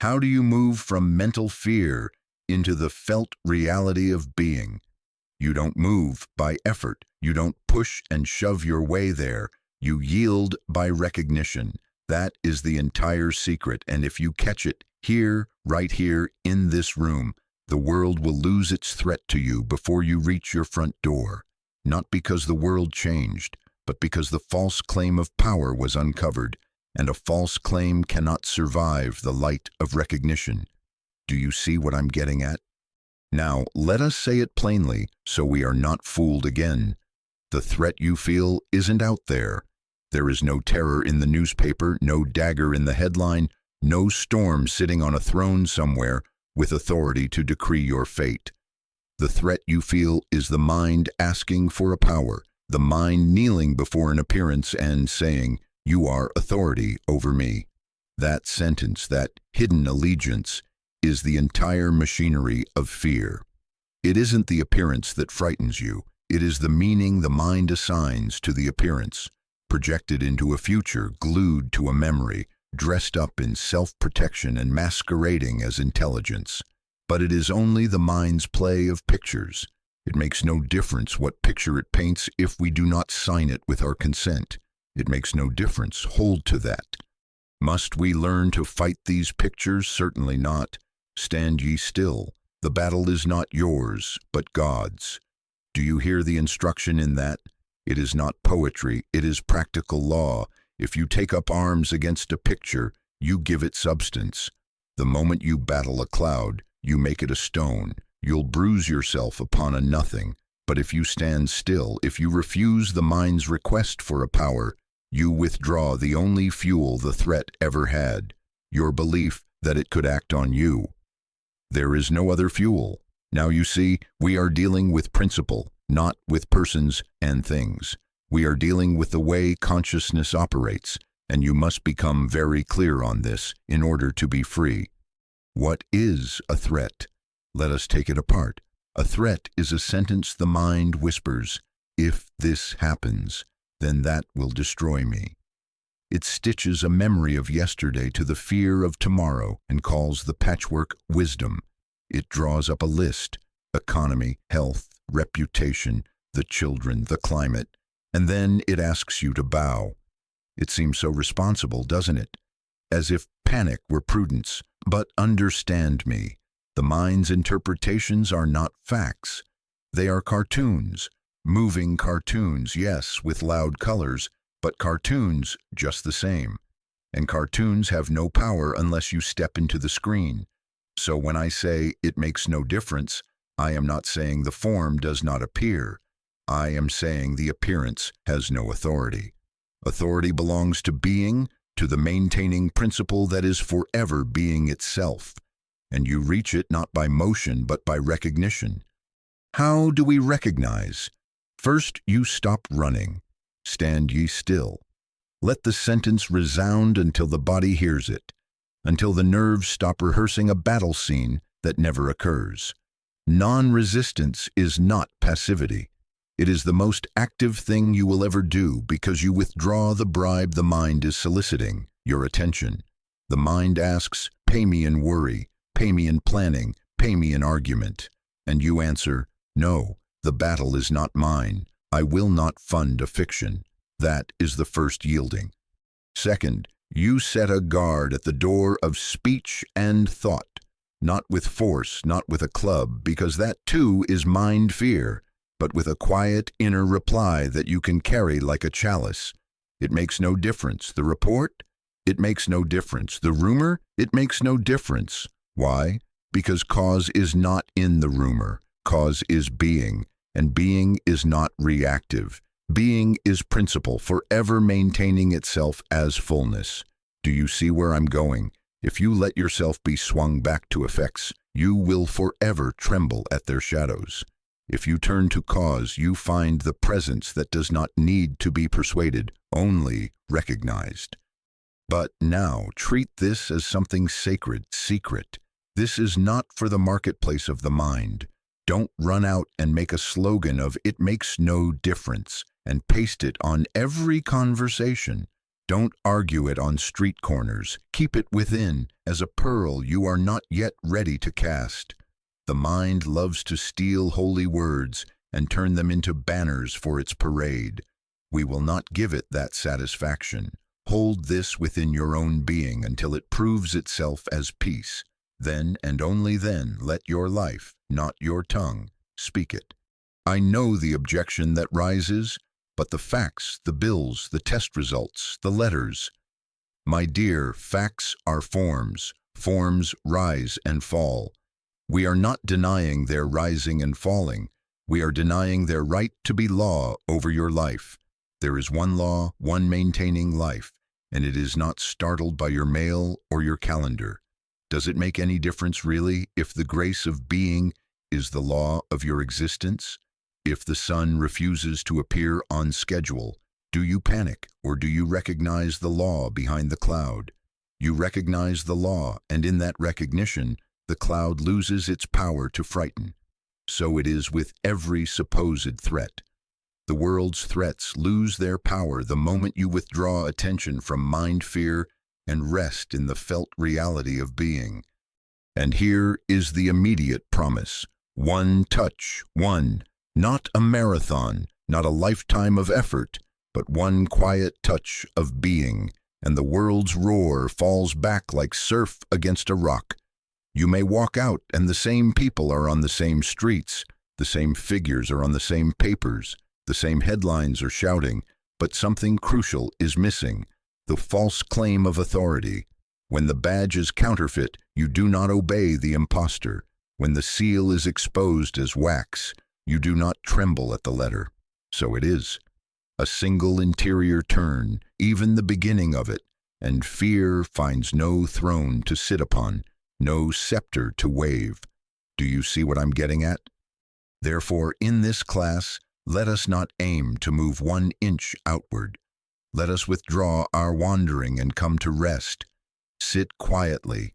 How do you move from mental fear into the felt reality of being? You don't move by effort. You don't push and shove your way there. You yield by recognition. That is the entire secret, and if you catch it here, right here, in this room, the world will lose its threat to you before you reach your front door. Not because the world changed, but because the false claim of power was uncovered, and a false claim cannot survive the light of recognition. Do you see what I'm getting at? Now, let us say it plainly so we are not fooled again. The threat you feel isn't out there. There is no terror in the newspaper, no dagger in the headline, no storm sitting on a throne somewhere with authority to decree your fate. The threat you feel is the mind asking for a power, the mind kneeling before an appearance and saying, "You are authority over me." That sentence, that hidden allegiance, is the entire machinery of fear. It isn't the appearance that frightens you. It is the meaning the mind assigns to the appearance, projected into a future, glued to a memory, dressed up in self-protection and masquerading as intelligence. But it is only the mind's play of pictures. It makes no difference what picture it paints if we do not sign it with our consent. It makes no difference. Hold to that. Must we learn to fight these pictures? Certainly not. Stand ye still. The battle is not yours, but God's. Do you hear the instruction in that? It is not poetry, it is practical law. If you take up arms against a picture, you give it substance. The moment you battle a cloud, you make it a stone. You'll bruise yourself upon a nothing. But if you stand still, if you refuse the mind's request for a power, you withdraw the only fuel the threat ever had, your belief that it could act on you. There is no other fuel. Now you see, we are dealing with principle, not with persons and things. We are dealing with the way consciousness operates, and you must become very clear on this in order to be free. What is a threat? Let us take it apart. A threat is a sentence the mind whispers, "If this happens, then that will destroy me." It stitches a memory of yesterday to the fear of tomorrow and calls the patchwork wisdom. It draws up a list: economy, health, reputation, the children, the climate, and then it asks you to bow. It seems so responsible, doesn't it? As if panic were prudence. But understand me, the mind's interpretations are not facts. They are cartoons, moving cartoons, yes, with loud colors, but cartoons just the same. And cartoons have no power unless you step into the screen. So when I say it makes no difference, I am not saying the form does not appear. I am saying the appearance has no authority. Authority belongs to being, to the maintaining principle that is forever being itself. And you reach it not by motion but by recognition. How do we recognize? First, you stop running. Stand ye still. Let the sentence resound until the body hears it, until the nerves stop rehearsing a battle scene that never occurs. Non-resistance is not passivity. It is the most active thing you will ever do because you withdraw the bribe the mind is soliciting, your attention. The mind asks, "Pay me in worry, pay me in planning, pay me in argument." And you answer, "No, the battle is not mine. I will not fund a fiction." That is the first yielding. Second, you set a guard at the door of speech and thought, not with force, not with a club, because that too is mind fear, but with a quiet inner reply that you can carry like a chalice. It makes no difference. The report? It makes no difference. The rumor? It makes no difference. Why? Because cause is not in the rumor. Cause is being, and being is not reactive. Being is principle, forever maintaining itself as fullness. Do you see where I'm going? If you let yourself be swung back to effects, you will forever tremble at their shadows. If you turn to cause, you find the presence that does not need to be persuaded, only recognized. But now, treat this as something sacred, secret. This is not for the marketplace of the mind. Don't run out and make a slogan of "it makes no difference" and paste it on every conversation. Don't argue it on street corners. Keep it within, as a pearl you are not yet ready to cast. The mind loves to steal holy words and turn them into banners for its parade. We will not give it that satisfaction. Hold this within your own being until it proves itself as peace. Then and only then let your life, not your tongue, speak it. I know the objection that rises, but the facts, the bills, the test results, the letters. My dear, facts are forms. Forms rise and fall. We are not denying their rising and falling. We are denying their right to be law over your life. There is one law, one maintaining life, and it is not startled by your mail or your calendar. Does it make any difference, really, if the grace of being is the law of your existence? If the sun refuses to appear on schedule, do you panic, or do you recognize the law behind the cloud? You recognize the law, and in that recognition, the cloud loses its power to frighten. So it is with every supposed threat. The world's threats lose their power the moment you withdraw attention from mind fear and rest in the felt reality of being. And here is the immediate promise. One touch, one. Not a marathon, not a lifetime of effort, but one quiet touch of being, and the world's roar falls back like surf against a rock. You may walk out and the same people are on the same streets, the same figures are on the same papers, the same headlines are shouting, but something crucial is missing, the false claim of authority. When the badge is counterfeit, you do not obey the impostor. When the seal is exposed as wax, you do not tremble at the letter. So it is. A single interior turn, even the beginning of it, and fear finds no throne to sit upon, no scepter to wave. Do you see what I'm getting at? Therefore, in this class, let us not aim to move 1 inch outward. Let us withdraw our wandering and come to rest. Sit quietly,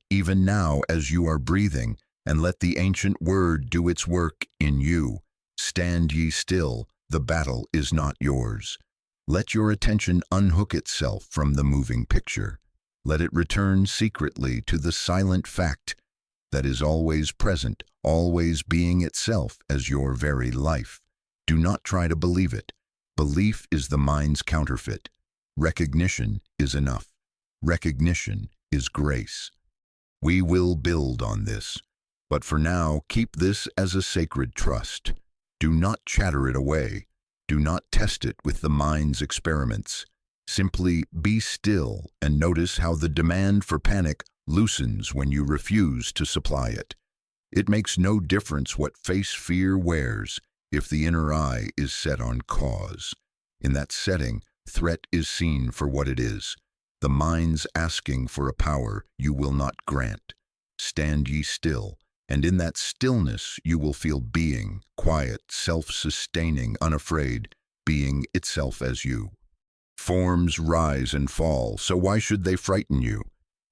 even now as you are breathing, and let the ancient word do its work in you. Stand ye still, the battle is not yours. Let your attention unhook itself from the moving picture. Let it return secretly to the silent fact that is always present, always being itself as your very life. Do not try to believe it. Belief is the mind's counterfeit. Recognition is enough. Recognition is grace. We will build on this. But for now, keep this as a sacred trust. Do not chatter it away. Do not test it with the mind's experiments. Simply be still and notice how the demand for panic loosens when you refuse to supply it. It makes no difference what face fear wears if the inner eye is set on cause. In that setting, threat is seen for what it is. The mind's asking for a power you will not grant. Stand ye still. And in that stillness you will feel being, quiet, self-sustaining, unafraid, being itself as you. Forms rise and fall, so why should they frighten you?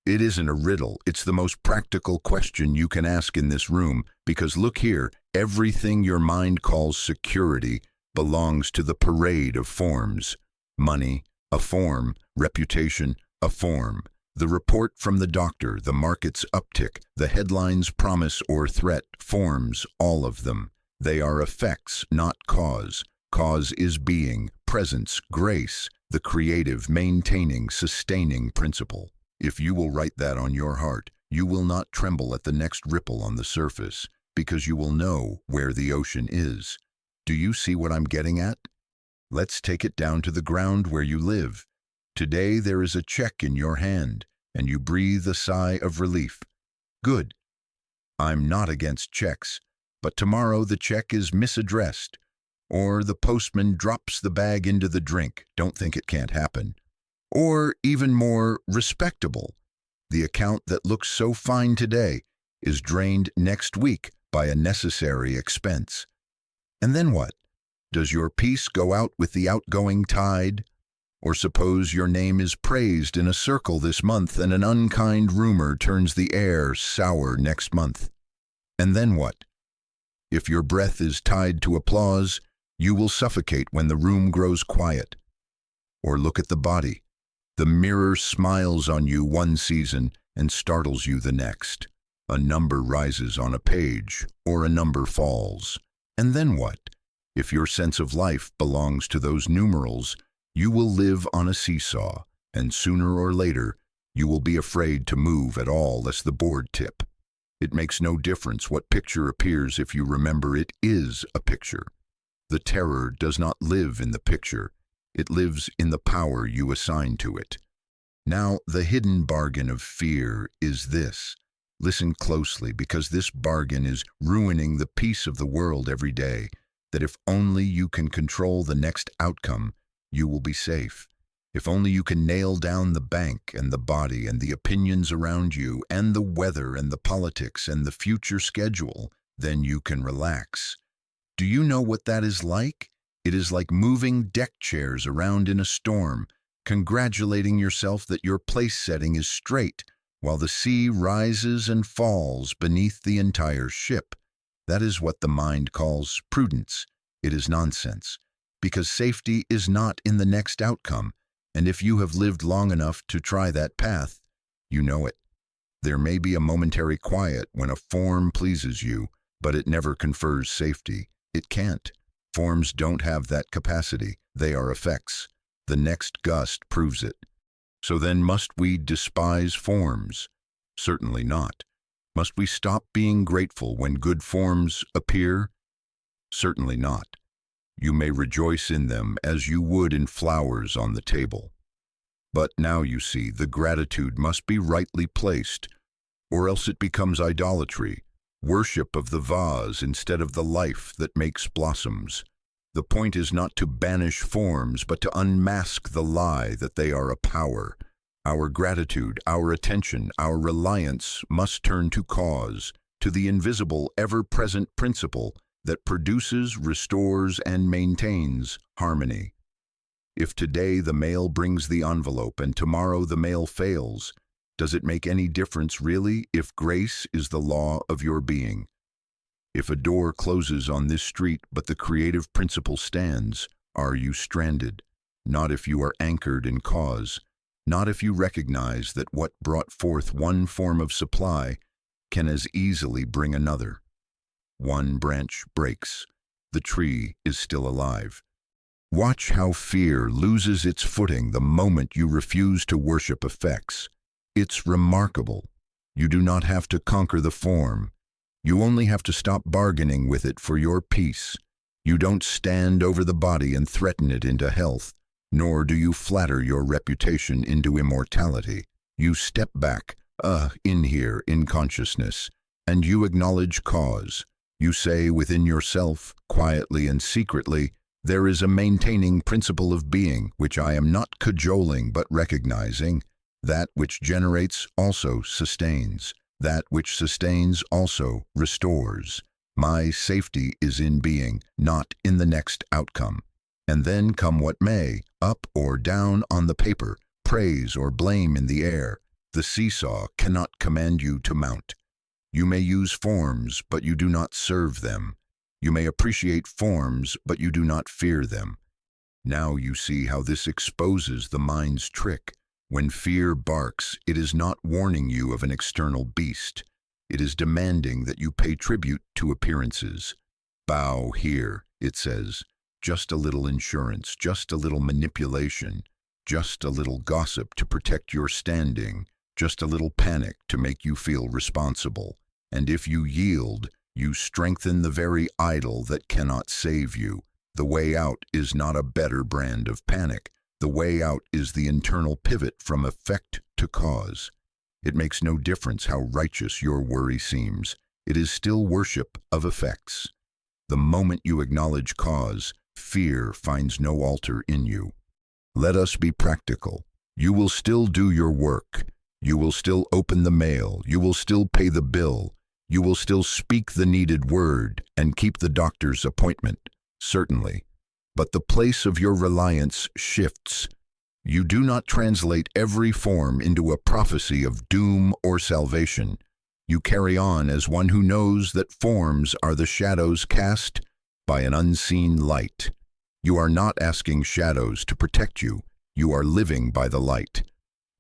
It isn't a riddle, it's the most practical question you can ask in this room, because look here, everything your mind calls security belongs to the parade of forms. Money, a form; reputation, a form; the report from the doctor, the market's uptick, the headline's promise or threat, forms, all of them. They are effects, not cause. Cause is being, presence, grace, the creative, maintaining, sustaining principle. If you will write that on your heart, you will not tremble at the next ripple on the surface, because you will know where the ocean is. Do you see what I'm getting at? Let's take it down to the ground where you live. Today there is a check in your hand, and you breathe a sigh of relief. Good. I'm not against checks, but tomorrow the check is misaddressed, or the postman drops the bag into the drink. Don't think it can't happen. Or even more respectable, the account that looks so fine today is drained next week by a necessary expense. And then what? Does your peace go out with the outgoing tide? Or suppose your name is praised in a circle this month and an unkind rumor turns the air sour next month. And then what? If your breath is tied to applause, you will suffocate when the room grows quiet. Or look at the body. The mirror smiles on you one season and startles you the next. A number rises on a page, or a number falls. And then what? If your sense of life belongs to those numerals, you will live on a seesaw, and sooner or later, you will be afraid to move at all lest the board tip. It makes no difference what picture appears if you remember it is a picture. The terror does not live in the picture. It lives in the power you assign to it. Now, the hidden bargain of fear is this. Listen closely, because this bargain is ruining the peace of the world every day, that if only you can control the next outcome, you will be safe. If only you can nail down the bank and the body and the opinions around you and the weather and the politics and the future schedule, then you can relax. Do you know what that is like? It is like moving deck chairs around in a storm, congratulating yourself that your place setting is straight, while the sea rises and falls beneath the entire ship. That is what the mind calls prudence. It is nonsense, because safety is not in the next outcome, and if you have lived long enough to try that path, you know it. There may be a momentary quiet when a form pleases you, but it never confers safety. It can't. Forms don't have that capacity. They are effects. The next gust proves it. So then, must we despise forms? Certainly not. Must we stop being grateful when good forms appear? Certainly not. You may rejoice in them as you would in flowers on the table. But now you see, the gratitude must be rightly placed, or else it becomes idolatry, worship of the vase instead of the life that makes blossoms. The point is not to banish forms, but to unmask the lie that they are a power. Our gratitude, our attention, our reliance must turn to cause, to the invisible, ever-present principle that produces, restores, and maintains harmony. If today the mail brings the envelope and tomorrow the mail fails, does it make any difference really if grace is the law of your being? If a door closes on this street but the creative principle stands, are you stranded? Not if you are anchored in cause, not if you recognize that what brought forth one form of supply can as easily bring another. One branch breaks. The tree is still alive. Watch how fear loses its footing the moment you refuse to worship effects. It's remarkable. You do not have to conquer the form. You only have to stop bargaining with it for your peace. You don't stand over the body and threaten it into health, nor do you flatter your reputation into immortality. You step back, in here, in consciousness, and you acknowledge cause. You say within yourself, quietly and secretly, there is a maintaining principle of being, which I am not cajoling but recognizing. That which generates also sustains. That which sustains also restores. My safety is in being, not in the next outcome. And then come what may, up or down on the paper, praise or blame in the air, the seesaw cannot command you to mount. You may use forms, but you do not serve them. You may appreciate forms, but you do not fear them. Now you see how this exposes the mind's trick. When fear barks, it is not warning you of an external beast. It is demanding that you pay tribute to appearances. Bow here, it says. Just a little insurance, just a little manipulation, just a little gossip to protect your standing, just a little panic to make you feel responsible. And if you yield, you strengthen the very idol that cannot save you. The way out is not a better brand of panic. The way out is the internal pivot from effect to cause. It makes no difference how righteous your worry seems. It is still worship of effects. The moment you acknowledge cause, fear finds no altar in you. Let us be practical. You will still do your work. You will still open the mail. You will still pay the bill. You will still speak the needed word and keep the doctor's appointment, certainly. But the place of your reliance shifts. You do not translate every form into a prophecy of doom or salvation. You carry on as one who knows that forms are the shadows cast by an unseen light. You are not asking shadows to protect you. You are living by the light.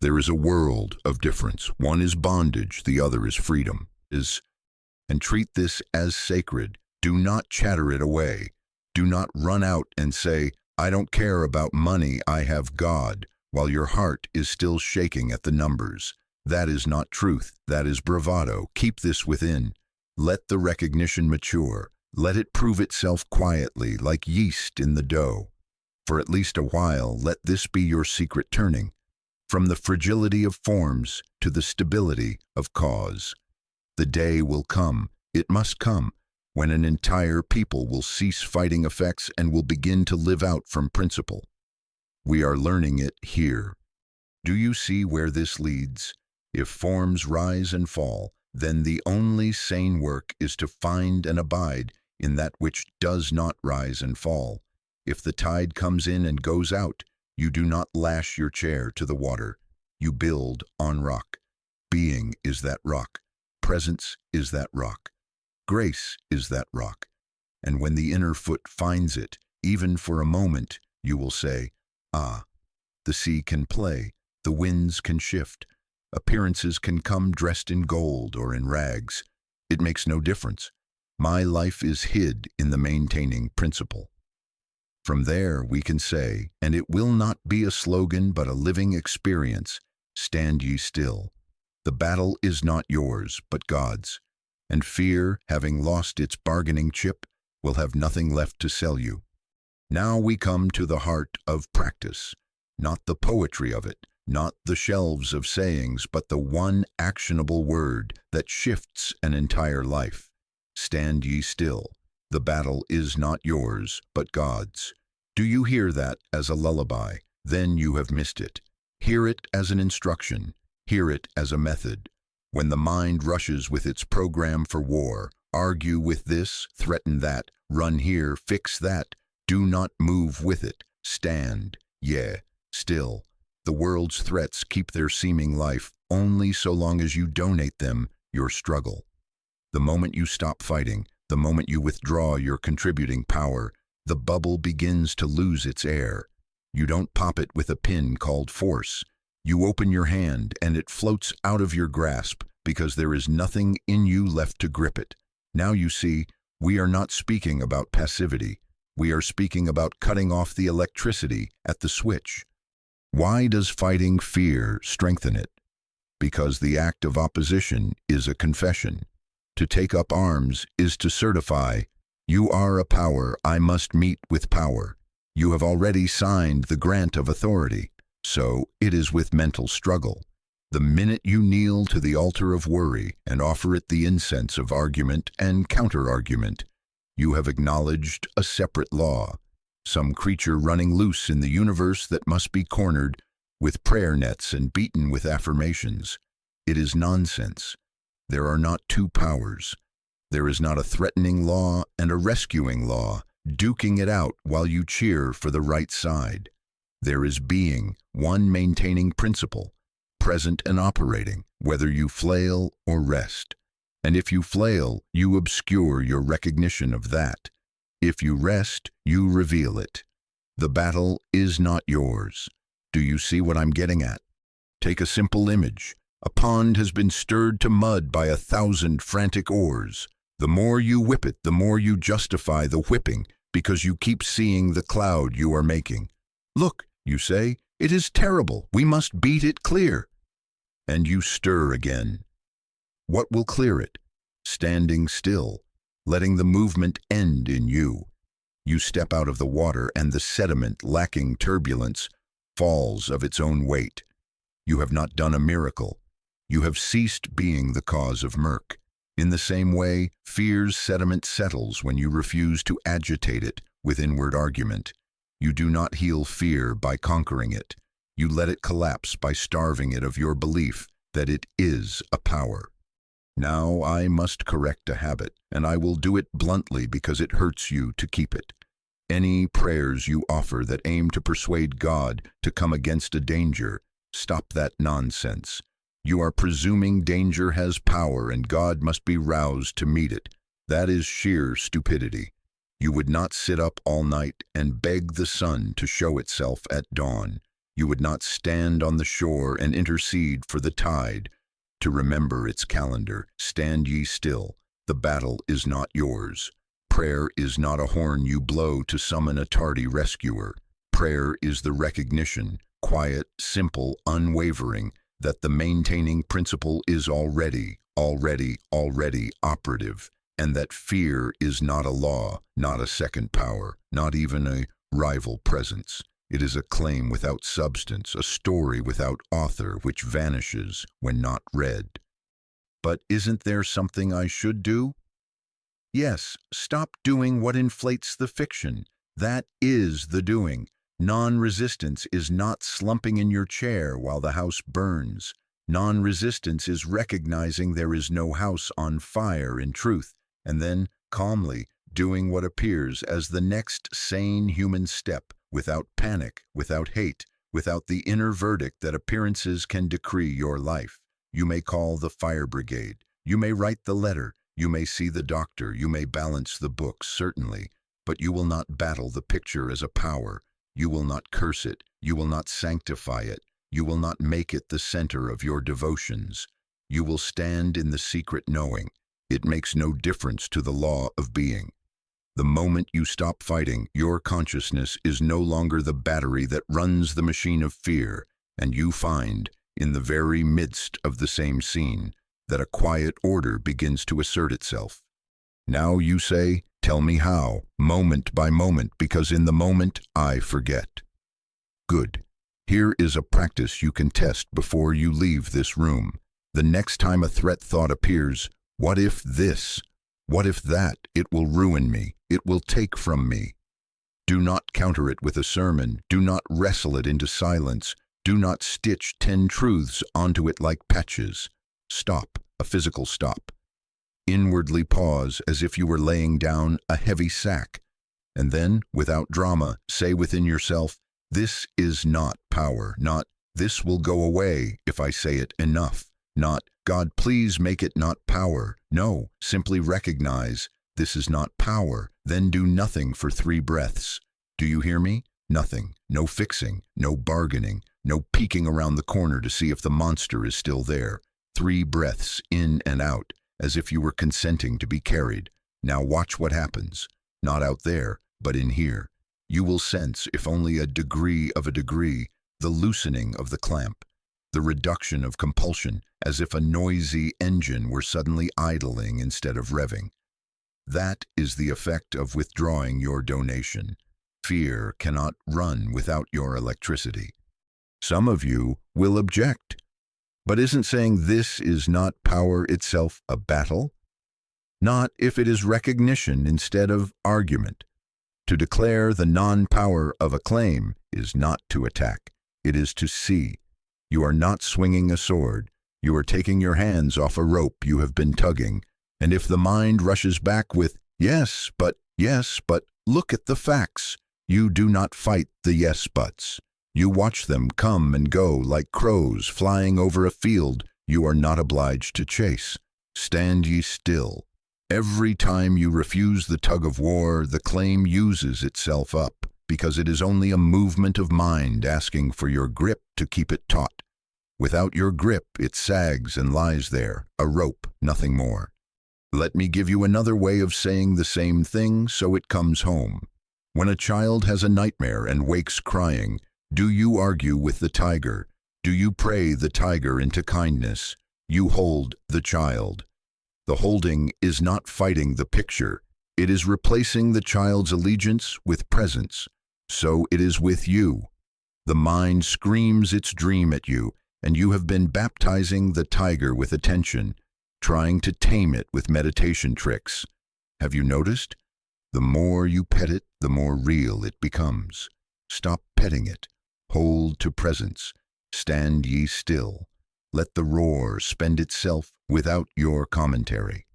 There is a world of difference. One is bondage, the other is freedom. And treat this as sacred. Do not chatter it away. Do not run out and say, I don't care about money, I have God, while your heart is still shaking at the numbers. That is not truth, that is bravado. Keep this within. Let the recognition mature. Let it prove itself quietly, like yeast in the dough. For at least a while, let this be your secret turning, from the fragility of forms to the stability of cause. The day will come, it must come, when an entire people will cease fighting effects and will begin to live out from principle. We are learning it here. Do you see where this leads? If forms rise and fall, then the only sane work is to find and abide in that which does not rise and fall. If the tide comes in and goes out, you do not lash your chair to the water. You build on rock. Being is that rock. Presence is that rock. Grace is that rock. And when the inner foot finds it, even for a moment, you will say, ah, the sea can play, the winds can shift, appearances can come dressed in gold or in rags. It makes no difference. My life is hid in the maintaining principle. From there we can say, and it will not be a slogan but a living experience, stand ye still. The battle is not yours, but God's. And fear, having lost its bargaining chip, will have nothing left to sell you. Now we come to the heart of practice, not the poetry of it, not the shelves of sayings, but the one actionable word that shifts an entire life. Stand ye still. The battle is not yours, but God's. Do you hear that as a lullaby? Then you have missed it. Hear it as an instruction. Hear it as a method. When the mind rushes with its program for war, argue with this, threaten that, run here, fix that, do not move with it. Stand, still. The world's threats keep their seeming life only so long as you donate them your struggle. The moment you stop fighting, the moment you withdraw your contributing power, the bubble begins to lose its air. You don't pop it with a pin called force. You open your hand and it floats out of your grasp because there is nothing in you left to grip it. Now you see, we are not speaking about passivity. We are speaking about cutting off the electricity at the switch. Why does fighting fear strengthen it? Because the act of opposition is a confession. To take up arms is to certify, you are a power, I must meet with power. You have already signed the grant of authority. So it is with mental struggle. The minute you kneel to the altar of worry and offer it the incense of argument and counter-argument, you have acknowledged a separate law, some creature running loose in the universe that must be cornered with prayer nets and beaten with affirmations. It is nonsense. There are not two powers. There is not a threatening law and a rescuing law, duking it out while you cheer for the right side. There is being, one maintaining principle, present and operating, whether you flail or rest. And if you flail, you obscure your recognition of that. If you rest, you reveal it. The battle is not yours. Do you see what I'm getting at? Take a simple image. A pond has been stirred to mud by 1,000 frantic oars. The more you whip it, the more you justify the whipping, because you keep seeing the cloud you are making. Look, you say, it is terrible. We must beat it clear. And you stir again. What will clear it? Standing still, letting the movement end in you. You step out of the water and the sediment, lacking turbulence, falls of its own weight. You have not done a miracle. You have ceased being the cause of murk. In the same way, fear's sediment settles when you refuse to agitate it with inward argument. You do not heal fear by conquering it. You let it collapse by starving it of your belief that it is a power. Now I must correct a habit, and I will do it bluntly because it hurts you to keep it. Any prayers you offer that aim to persuade God to come against a danger, stop that nonsense. You are presuming danger has power and God must be roused to meet it. That is sheer stupidity. You would not sit up all night and beg the sun to show itself at dawn. You would not stand on the shore and intercede for the tide to remember its calendar. Stand ye still. The battle is not yours. Prayer is not a horn you blow to summon a tardy rescuer. Prayer is the recognition, quiet, simple, unwavering, that the maintaining principle is already operative, and that fear is not a law, not a second power, not even a rival presence. It is a claim without substance, a story without author, which vanishes when not read. But isn't there something I should do? Yes, stop doing what inflates the fiction. That is the doing. Non-resistance is not slumping in your chair while the house burns. Non-resistance is recognizing there is no house on fire in truth, and then, calmly, doing what appears as the next sane human step, without panic, without hate, without the inner verdict that appearances can decree your life. You may call the fire brigade. You may write the letter. You may see the doctor. You may balance the books, certainly, but you will not battle the picture as a power. You will not curse it. You will not sanctify it. You will not make it the center of your devotions. You will stand in the secret knowing it makes no difference to the law of being. The moment you stop fighting, your consciousness is no longer the battery that runs the machine of fear, and you find, in the very midst of the same scene, that a quiet order begins to assert itself. Now you say, tell me how, moment by moment, because in the moment I forget. Good. Here is a practice you can test before you leave this room. The next time a threat thought appears, what if this? What if that? It will ruin me. It will take from me. Do not counter it with a sermon. Do not wrestle it into silence. Do not stitch 10 truths onto it like patches. Stop, a physical stop. Inwardly pause as if you were laying down a heavy sack. And then, without drama, say within yourself, this is not power, not this will go away if I say it enough, not God please make it not power. No, simply recognize this is not power, then do nothing for 3 breaths. Do you hear me? Nothing, no fixing, no bargaining, no peeking around the corner to see if the monster is still there. 3 breaths in and out, as if you were consenting to be carried. Now watch what happens, not out there, but in here. You will sense, if only a degree, the loosening of the clamp, the reduction of compulsion, as if a noisy engine were suddenly idling instead of revving. That is the effect of withdrawing your donation. Fear cannot run without your electricity. Some of you will object. But isn't saying this is not power itself a battle? Not if it is recognition instead of argument. To declare the non-power of a claim is not to attack. It is to see. You are not swinging a sword. You are taking your hands off a rope you have been tugging. And if the mind rushes back with, yes, but, look at the facts, you do not fight the yes buts. You watch them come and go like crows flying over a field you are not obliged to chase. Stand ye still. Every time you refuse the tug of war, the claim uses itself up, because it is only a movement of mind asking for your grip to keep it taut. Without your grip, it sags and lies there, a rope, nothing more. Let me give you another way of saying the same thing so it comes home. When a child has a nightmare and wakes crying, do you argue with the tiger? Do you pray the tiger into kindness? You hold the child. The holding is not fighting the picture. It is replacing the child's allegiance with presence. So it is with you. The mind screams its dream at you, and you have been baptizing the tiger with attention, trying to tame it with meditation tricks. Have you noticed? The more you pet it, the more real it becomes. Stop petting it. Hold to presence. Stand ye still. Let the roar spend itself without your commentary.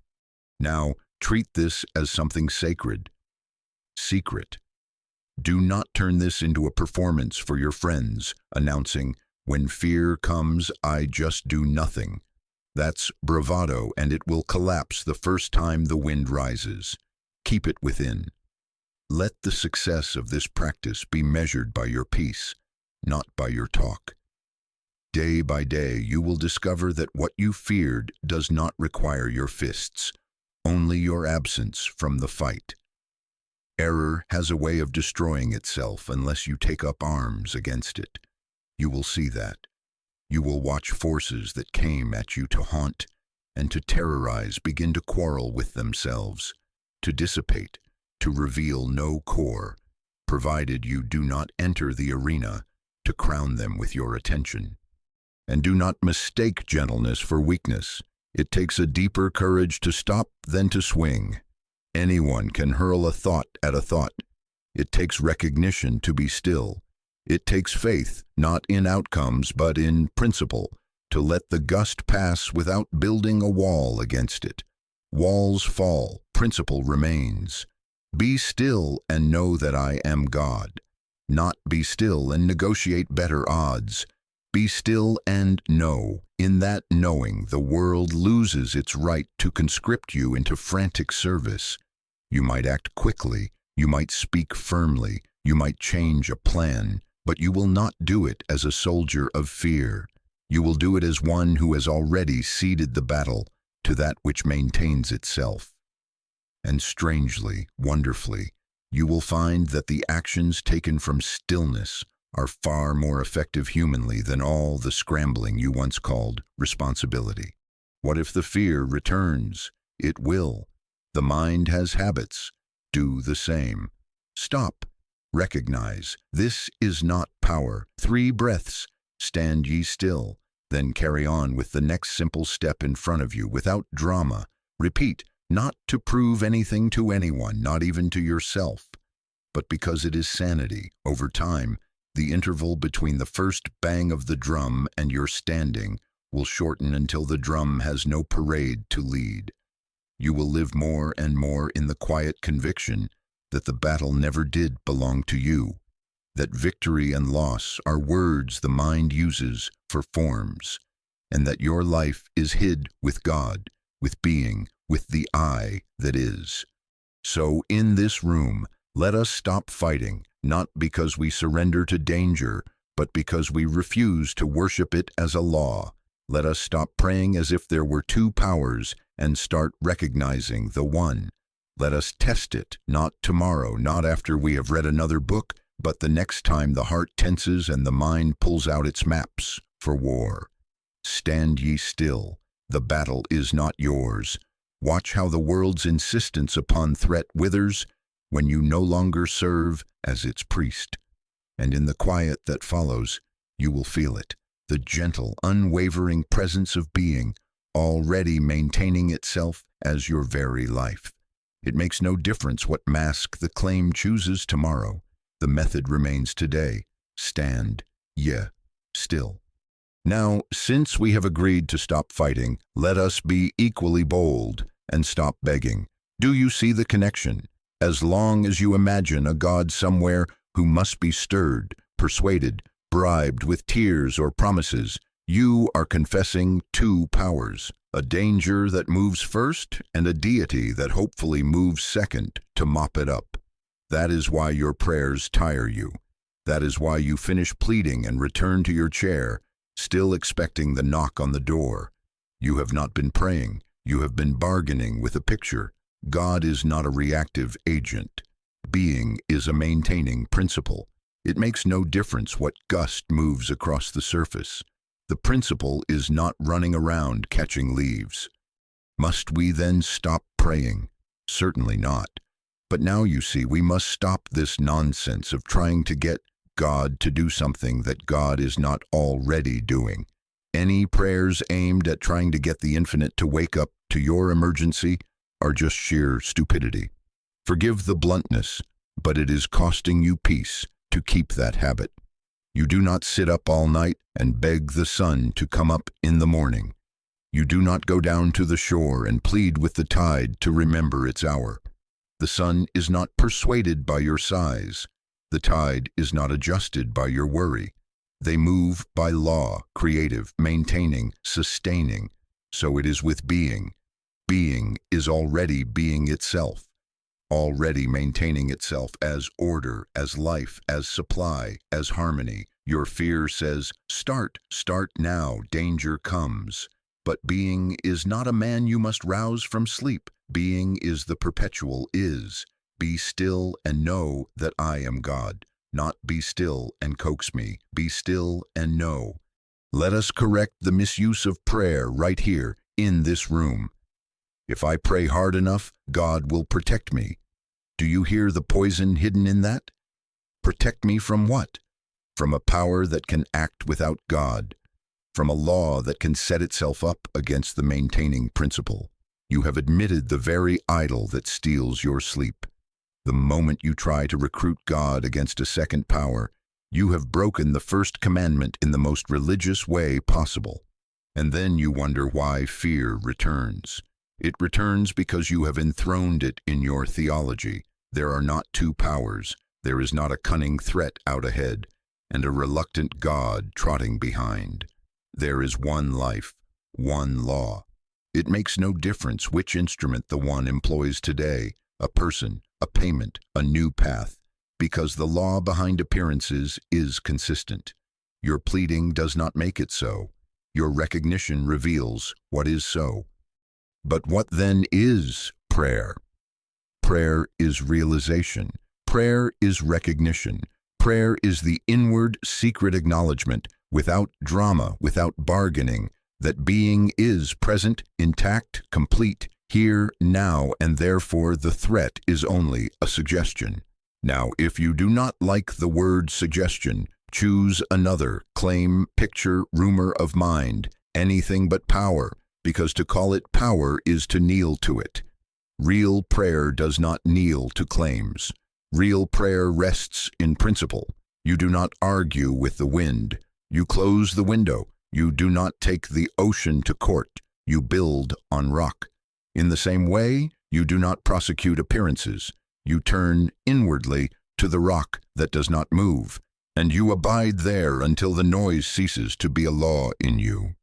Now, treat this as something sacred. Secret. Do not turn this into a performance for your friends, announcing, when fear comes, I just do nothing. That's bravado, and it will collapse the first time the wind rises. Keep it within. Let the success of this practice be measured by your peace. not by your talk. Day by day, you will discover that what you feared does not require your fists, only your absence from the fight. Error has a way of destroying itself unless you take up arms against it. You will see that. You will watch forces that came at you to haunt and to terrorize begin to quarrel with themselves, to dissipate, to reveal no core, provided you do not enter the arena to crown them with your attention. And do not mistake gentleness for weakness. It takes a deeper courage to stop than to swing. Anyone can hurl a thought at a thought. It takes recognition to be still. It takes faith, not in outcomes, but in principle, to let the gust pass without building a wall against it. Walls fall, principle remains. Be still and know that I am God. Not be still and negotiate better odds. Be still and know. In that knowing, the world loses its right to conscript you into frantic service. You might act quickly, you might speak firmly, you might change a plan, but you will not do it as a soldier of fear. You will do it as one who has already ceded the battle to that which maintains itself. And strangely, wonderfully, you will find that the actions taken from stillness are far more effective humanly than all the scrambling you once called responsibility. What if the fear returns? It will. The mind has habits. Do the same. Stop. Recognize. This is not power. 3 breaths. Stand ye still. Then carry on with the next simple step in front of you without drama. Repeat, not to prove anything to anyone, not even to yourself, but because it is sanity. Over time, the interval between the first bang of the drum and your standing will shorten until the drum has no parade to lead. You will live more and more in the quiet conviction that the battle never did belong to you, that victory and loss are words the mind uses for forms, and that your life is hid with God, with being, with the I that is. So in this room, let us stop fighting, not because we surrender to danger, but because we refuse to worship it as a law. Let us stop praying as if there were 2 powers and start recognizing the one. Let us test it, not tomorrow, not after we have read another book, but the next time the heart tenses and the mind pulls out its maps for war. Stand ye still. The battle is not yours. Watch how the world's insistence upon threat withers when you no longer serve as its priest. And in the quiet that follows, you will feel it, the gentle, unwavering presence of being, already maintaining itself as your very life. It makes no difference what mask the claim chooses tomorrow. The method remains today. Stand ye still. Now, since we have agreed to stop fighting, let us be equally bold and stop begging. Do you see the connection? As long as you imagine a God somewhere who must be stirred, persuaded, bribed with tears or promises, you are confessing 2 powers, a danger that moves first and a deity that hopefully moves second to mop it up. That is why your prayers tire you. That is why you finish pleading and return to your chair, still expecting the knock on the door. You have not been praying. You have been bargaining with a picture. God is not a reactive agent. Being is a maintaining principle. It makes no difference what gust moves across the surface. The principle is not running around catching leaves. Must we then stop praying? Certainly not. But now you see, we must stop this nonsense of trying to get God to do something that God is not already doing. Any prayers aimed at trying to get the infinite to wake up to your emergency are just sheer stupidity. Forgive the bluntness, but it is costing you peace to keep that habit. You do not sit up all night and beg the sun to come up in the morning. You do not go down to the shore and plead with the tide to remember its hour. The sun is not persuaded by your sighs. The tide is not adjusted by your worry. They move by law, creative, maintaining, sustaining. So it is with being. Being is already being itself. already maintaining itself as order, as life, as supply, as harmony. Your fear says, start now, danger comes. But being is not a man you must rouse from sleep. Being is the perpetual is. Be still and know that I am God. Not be still and coax me. Be still and know. Let us correct the misuse of prayer right here in this room. If I pray hard enough, God will protect me. Do you hear the poison hidden in that? Protect me from what? From a power that can act without God. From a law that can set itself up against the maintaining principle. You have admitted the very idol that steals your sleep. The moment you try to recruit God against a second power, you have broken the first commandment in the most religious way possible. And then you wonder why fear returns. It returns because you have enthroned it in your theology. There are not two powers. There is not a cunning threat out ahead, and a reluctant God trotting behind. There is one life, one law. It makes no difference which instrument the one employs today, a person, a payment, a new path, because the law behind appearances is consistent. Your pleading does not make it so. Your recognition reveals what is so. But what then is prayer? Prayer is realization. Prayer is recognition. Prayer is the inward, secret acknowledgement, without drama, without bargaining, that being is present, intact, complete, here, now, and therefore the threat is only a suggestion. Now, if you do not like the word suggestion, choose another, claim, picture, rumor of mind, anything but power, because to call it power is to kneel to it. Real prayer does not kneel to claims. Real prayer rests in principle. You do not argue with the wind. You close the window. You do not take the ocean to court. You build on rock. In the same way, you do not prosecute appearances. You turn inwardly to the rock that does not move, and you abide there until the noise ceases to be a law in you.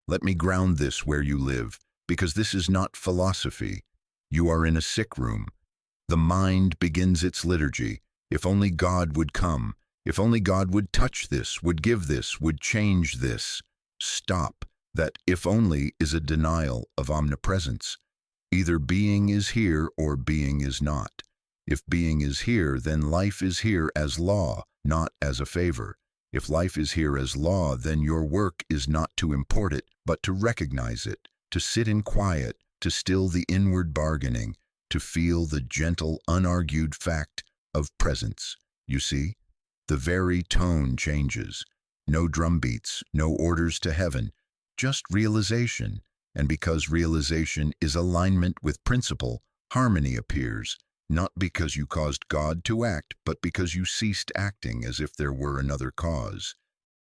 Let me ground this where you live, because this is not philosophy. You are in a sick room. The mind begins its liturgy. If only God would come. If only God would touch this, would give this, would change this. Stop. That if only is a denial of omnipresence. Either being is here or being is not. If being is here, then life is here as law, not as a favor. If life is here as law, then your work is not to import it, but to recognize it, to sit in quiet, to still the inward bargaining, to feel the gentle, unargued fact of presence. You see, the very tone changes. No drum beats, no orders to heaven, just realization. And because realization is alignment with principle, harmony appears, not because you caused God to act, but because you ceased acting as if there were another cause.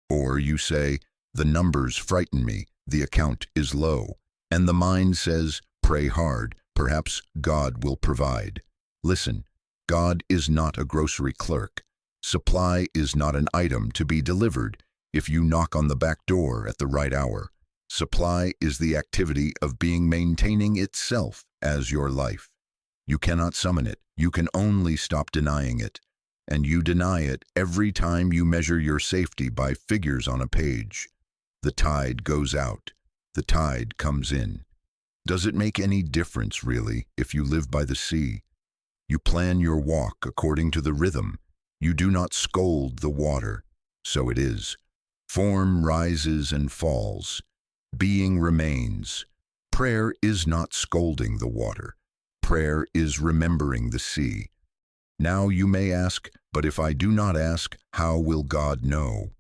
Or you say, the numbers frighten me, the account is low. And the mind says, pray hard, perhaps God will provide. Listen, God is not a grocery clerk. Supply is not an item to be delivered if you knock on the back door at the right hour. Supply is the activity of being maintaining itself as your life. You cannot summon it. You can only stop denying it. And you deny it every time you measure your safety by figures on a page. The tide goes out. The tide comes in. Does it make any difference, really, if you live by the sea? You plan your walk according to the rhythm. You do not scold the water. So it is. Form rises and falls. Being remains. Prayer is not scolding the water. Prayer is remembering the sea. Now you may ask, but if I do not ask, how will God know?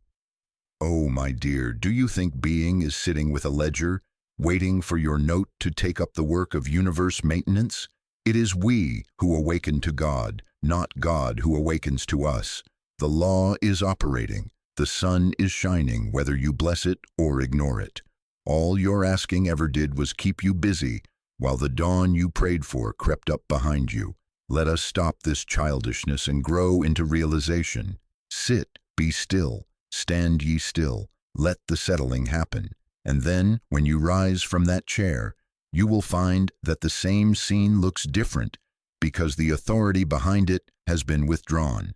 Oh, my dear, do you think being is sitting with a ledger, waiting for your note to take up the work of universe maintenance? It is we who awaken to God, not God who awakens to us. The law is operating. The sun is shining, whether you bless it or ignore it. All your asking ever did was keep you busy, while the dawn you prayed for crept up behind you. Let us stop this childishness and grow into realization. Sit, be still, stand ye still, let the settling happen. And then, when you rise from that chair, you will find that the same scene looks different, because the authority behind it has been withdrawn.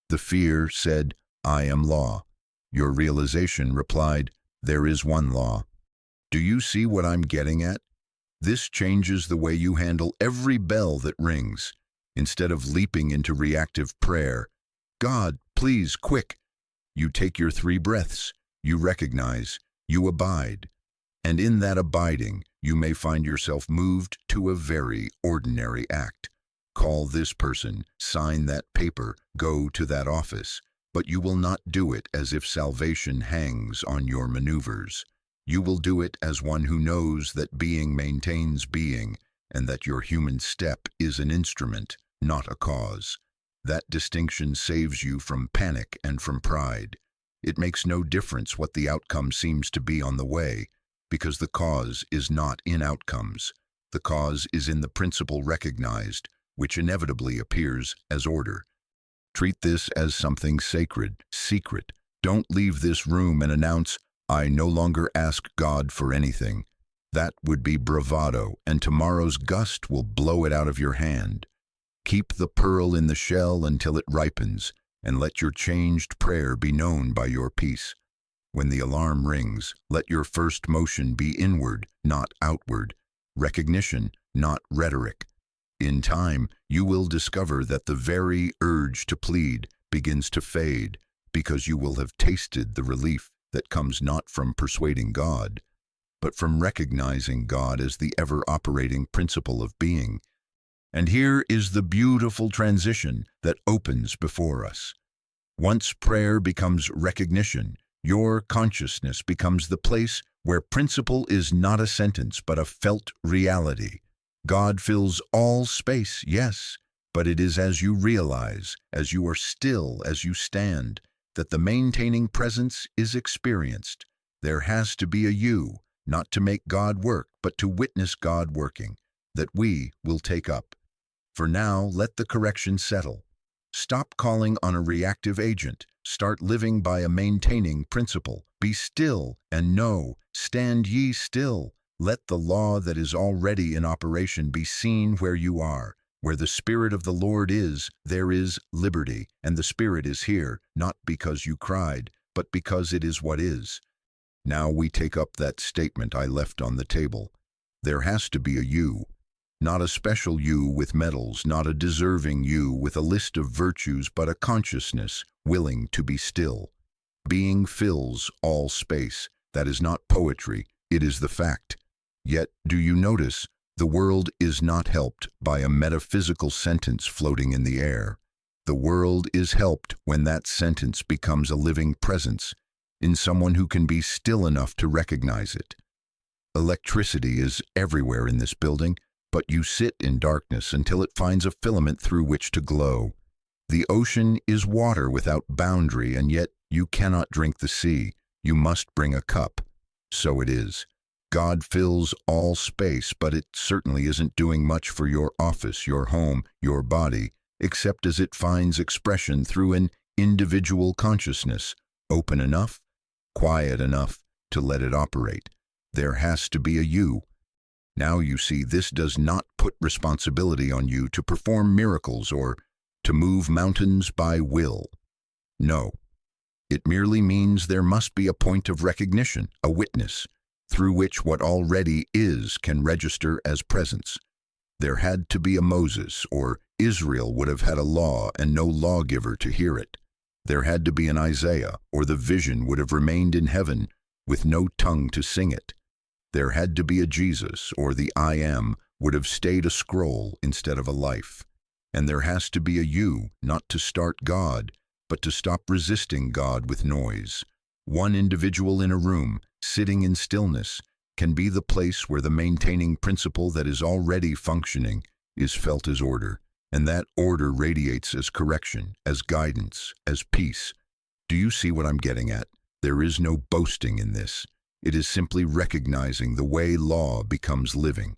The fear said, I am law. Your realization replied, there is one law. Do you see what I'm getting at? This changes the way you handle every bell that rings. Instead of leaping into reactive prayer, God, please, quick, you take your 3 breaths, you recognize, you abide. And in that abiding, you may find yourself moved to a very ordinary act. Call this person, sign that paper, go to that office, but you will not do it as if salvation hangs on your maneuvers. You will do it as one who knows that being maintains being, and that your human step is an instrument, not a cause. That distinction saves you from panic and from pride. It makes no difference what the outcome seems to be on the way, because the cause is not in outcomes. The cause is in the principle recognized, which inevitably appears as order. Treat this as something sacred, secret. Don't leave this room and announce, I no longer ask God for anything. That would be bravado, and tomorrow's gust will blow it out of your hand. Keep the pearl in the shell until it ripens, and let your changed prayer be known by your peace. When the alarm rings, let your first motion be inward, not outward. Recognition, not rhetoric. In time, you will discover that the very urge to plead begins to fade, because you will have tasted the relief that comes not from persuading God, but from recognizing God as the ever-operating principle of being. And here is the beautiful transition that opens before us. Once prayer becomes recognition, your consciousness becomes the place where principle is not a sentence but a felt reality. God fills all space, yes, but it is as you realize, as you are still, as you stand, that the maintaining presence is experienced. There has to be a you, not to make God work, but to witness God working, that we will take up. For now, let the correction settle. Stop calling on a reactive agent. Start living by a maintaining principle. Be still and know, stand ye still. Let the law that is already in operation be seen where you are. Where the Spirit of the Lord is, there is liberty, and the Spirit is here, not because you cried, but because it is what is. Now we take up that statement I left on the table. There has to be a you. Not a special you with medals, not a deserving you with a list of virtues, but a consciousness willing to be still. Being fills all space. That is not poetry, it is the fact. Yet, do you notice, the world is not helped by a metaphysical sentence floating in the air. The world is helped when that sentence becomes a living presence in someone who can be still enough to recognize it. Electricity is everywhere in this building, but you sit in darkness until it finds a filament through which to glow. The ocean is water without boundary, and yet you cannot drink the sea. You must bring a cup. So it is. God fills all space, but it certainly isn't doing much for your office, your home, your body, except as it finds expression through an individual consciousness, open enough, quiet enough to let it operate. There has to be a you. Now you see, this does not put responsibility on you to perform miracles or to move mountains by will. No. It merely means there must be a point of recognition, a witness, through which what already is can register as presence. There had to be a Moses, or Israel would have had a law and no lawgiver to hear it. There had to be an Isaiah, or the vision would have remained in heaven with no tongue to sing it. There had to be a Jesus, or the I Am would have stayed a scroll instead of a life. And there has to be a you, not to start God, but to stop resisting God with noise. One individual in a room, sitting in stillness, can be the place where the maintaining principle that is already functioning is felt as order, and that order radiates as correction, as guidance, as peace. Do you see what I'm getting at? There is no boasting in this. It is simply recognizing the way law becomes living.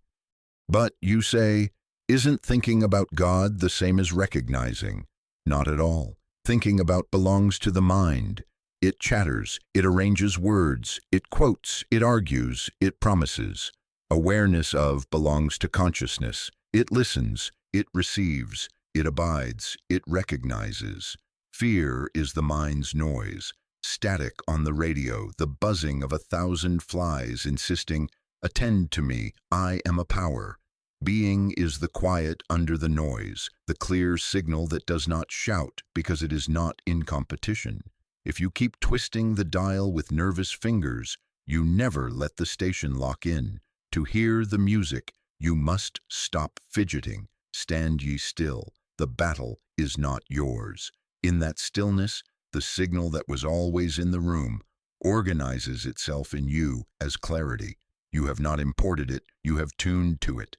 But, you say, isn't thinking about God the same as recognizing? Not at all. Thinking about belongs to the mind. It chatters, it arranges words, it quotes, it argues, it promises. Awareness of belongs to consciousness. It listens, It receives, it abides, it recognizes. Fear is the mind's noise, static on the radio, the buzzing of 1,000 flies insisting, "Attend to me, I am a power." Being is the quiet under the noise, the clear signal that does not shout because it is not in competition. If you keep twisting the dial with nervous fingers, you never let the station lock in. To hear the music, you must stop fidgeting. Stand ye still. The battle is not yours. In that stillness, the signal that was always in the room organizes itself in you as clarity. You have not imported it, you have tuned to it.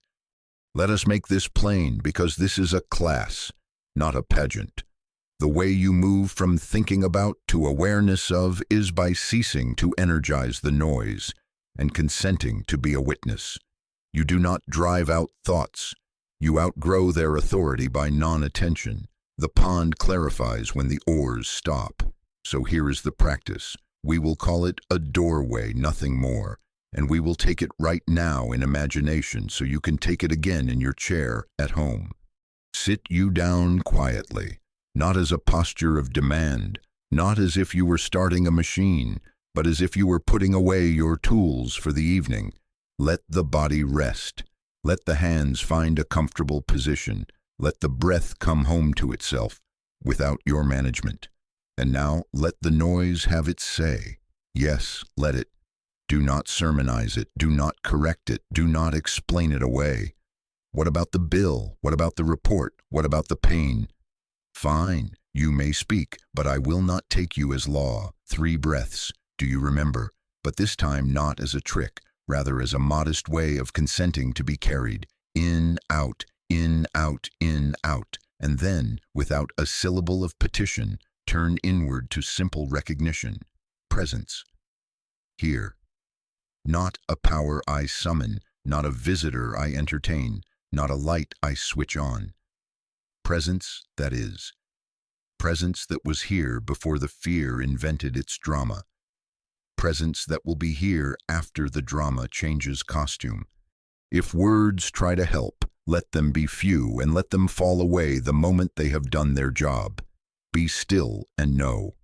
Let us make this plain, because this is a class, not a pageant. The way you move from thinking about to awareness of is by ceasing to energize the noise and consenting to be a witness. You do not drive out thoughts. You outgrow their authority by non-attention. The pond clarifies when the oars stop. So here is the practice. We will call it a doorway, nothing more. And we will take it right now in imagination so you can take it again in your chair at home. Sit you down quietly, not as a posture of demand, not as if you were starting a machine, but as if you were putting away your tools for the evening. Let the body rest. Let the hands find a comfortable position. Let the breath come home to itself without your management. And now let the noise have its say. Yes, let it. Do not sermonize it. Do not correct it. Do not explain it away. What about the bill? What about the report? What about the pain? Fine, you may speak, but I will not take you as law. 3 breaths, do you remember? But this time not as a trick, rather as a modest way of consenting to be carried. In, out, in, out, in, out. And then, without a syllable of petition, turn inward to simple recognition. Presence. Here. Not a power I summon, not a visitor I entertain, not a light I switch on. Presence that is. Presence that was here before the fear invented its drama. Presence that will be here after the drama changes costume. If words try to help, let them be few and let them fall away the moment they have done their job. Be still and know.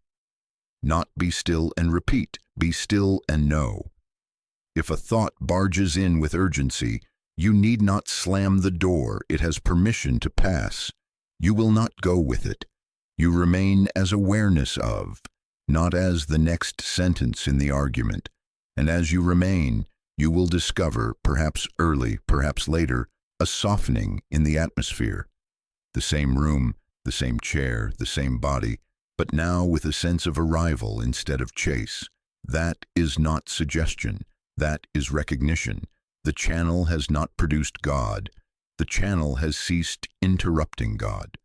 Not be still and repeat, be still and know. If a thought barges in with urgency, you need not slam the door, it has permission to pass. You will not go with it. You remain as awareness of, not as the next sentence in the argument. And as you remain, you will discover, perhaps early, perhaps later, a softening in the atmosphere. The same room, the same chair, the same body, but now with a sense of arrival instead of chase. That is not suggestion. That is recognition. The channel has not produced God. The channel has ceased interrupting God.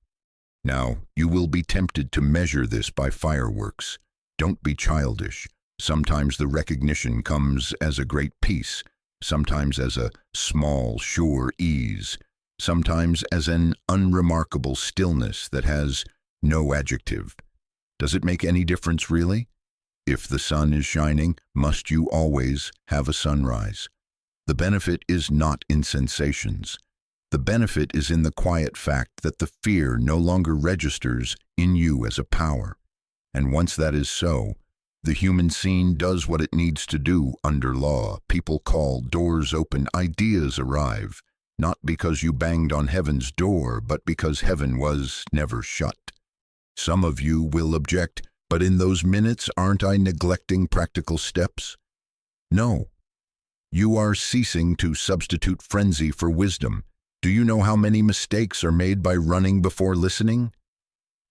Now, you will be tempted to measure this by fireworks. Don't be childish. Sometimes the recognition comes as a great peace, sometimes as a small, sure ease, sometimes as an unremarkable stillness that has no adjective. Does it make any difference, really? If the sun is shining, must you always have a sunrise? The benefit is not in sensations. The benefit is in the quiet fact that the fear no longer registers in you as a power. And once that is so, the human scene does what it needs to do under law. People call, doors open, ideas arrive, not because you banged on heaven's door, but because heaven was never shut. Some of you will object, but in those minutes, aren't I neglecting practical steps? No. You are ceasing to substitute frenzy for wisdom. Do you know how many mistakes are made by running before listening?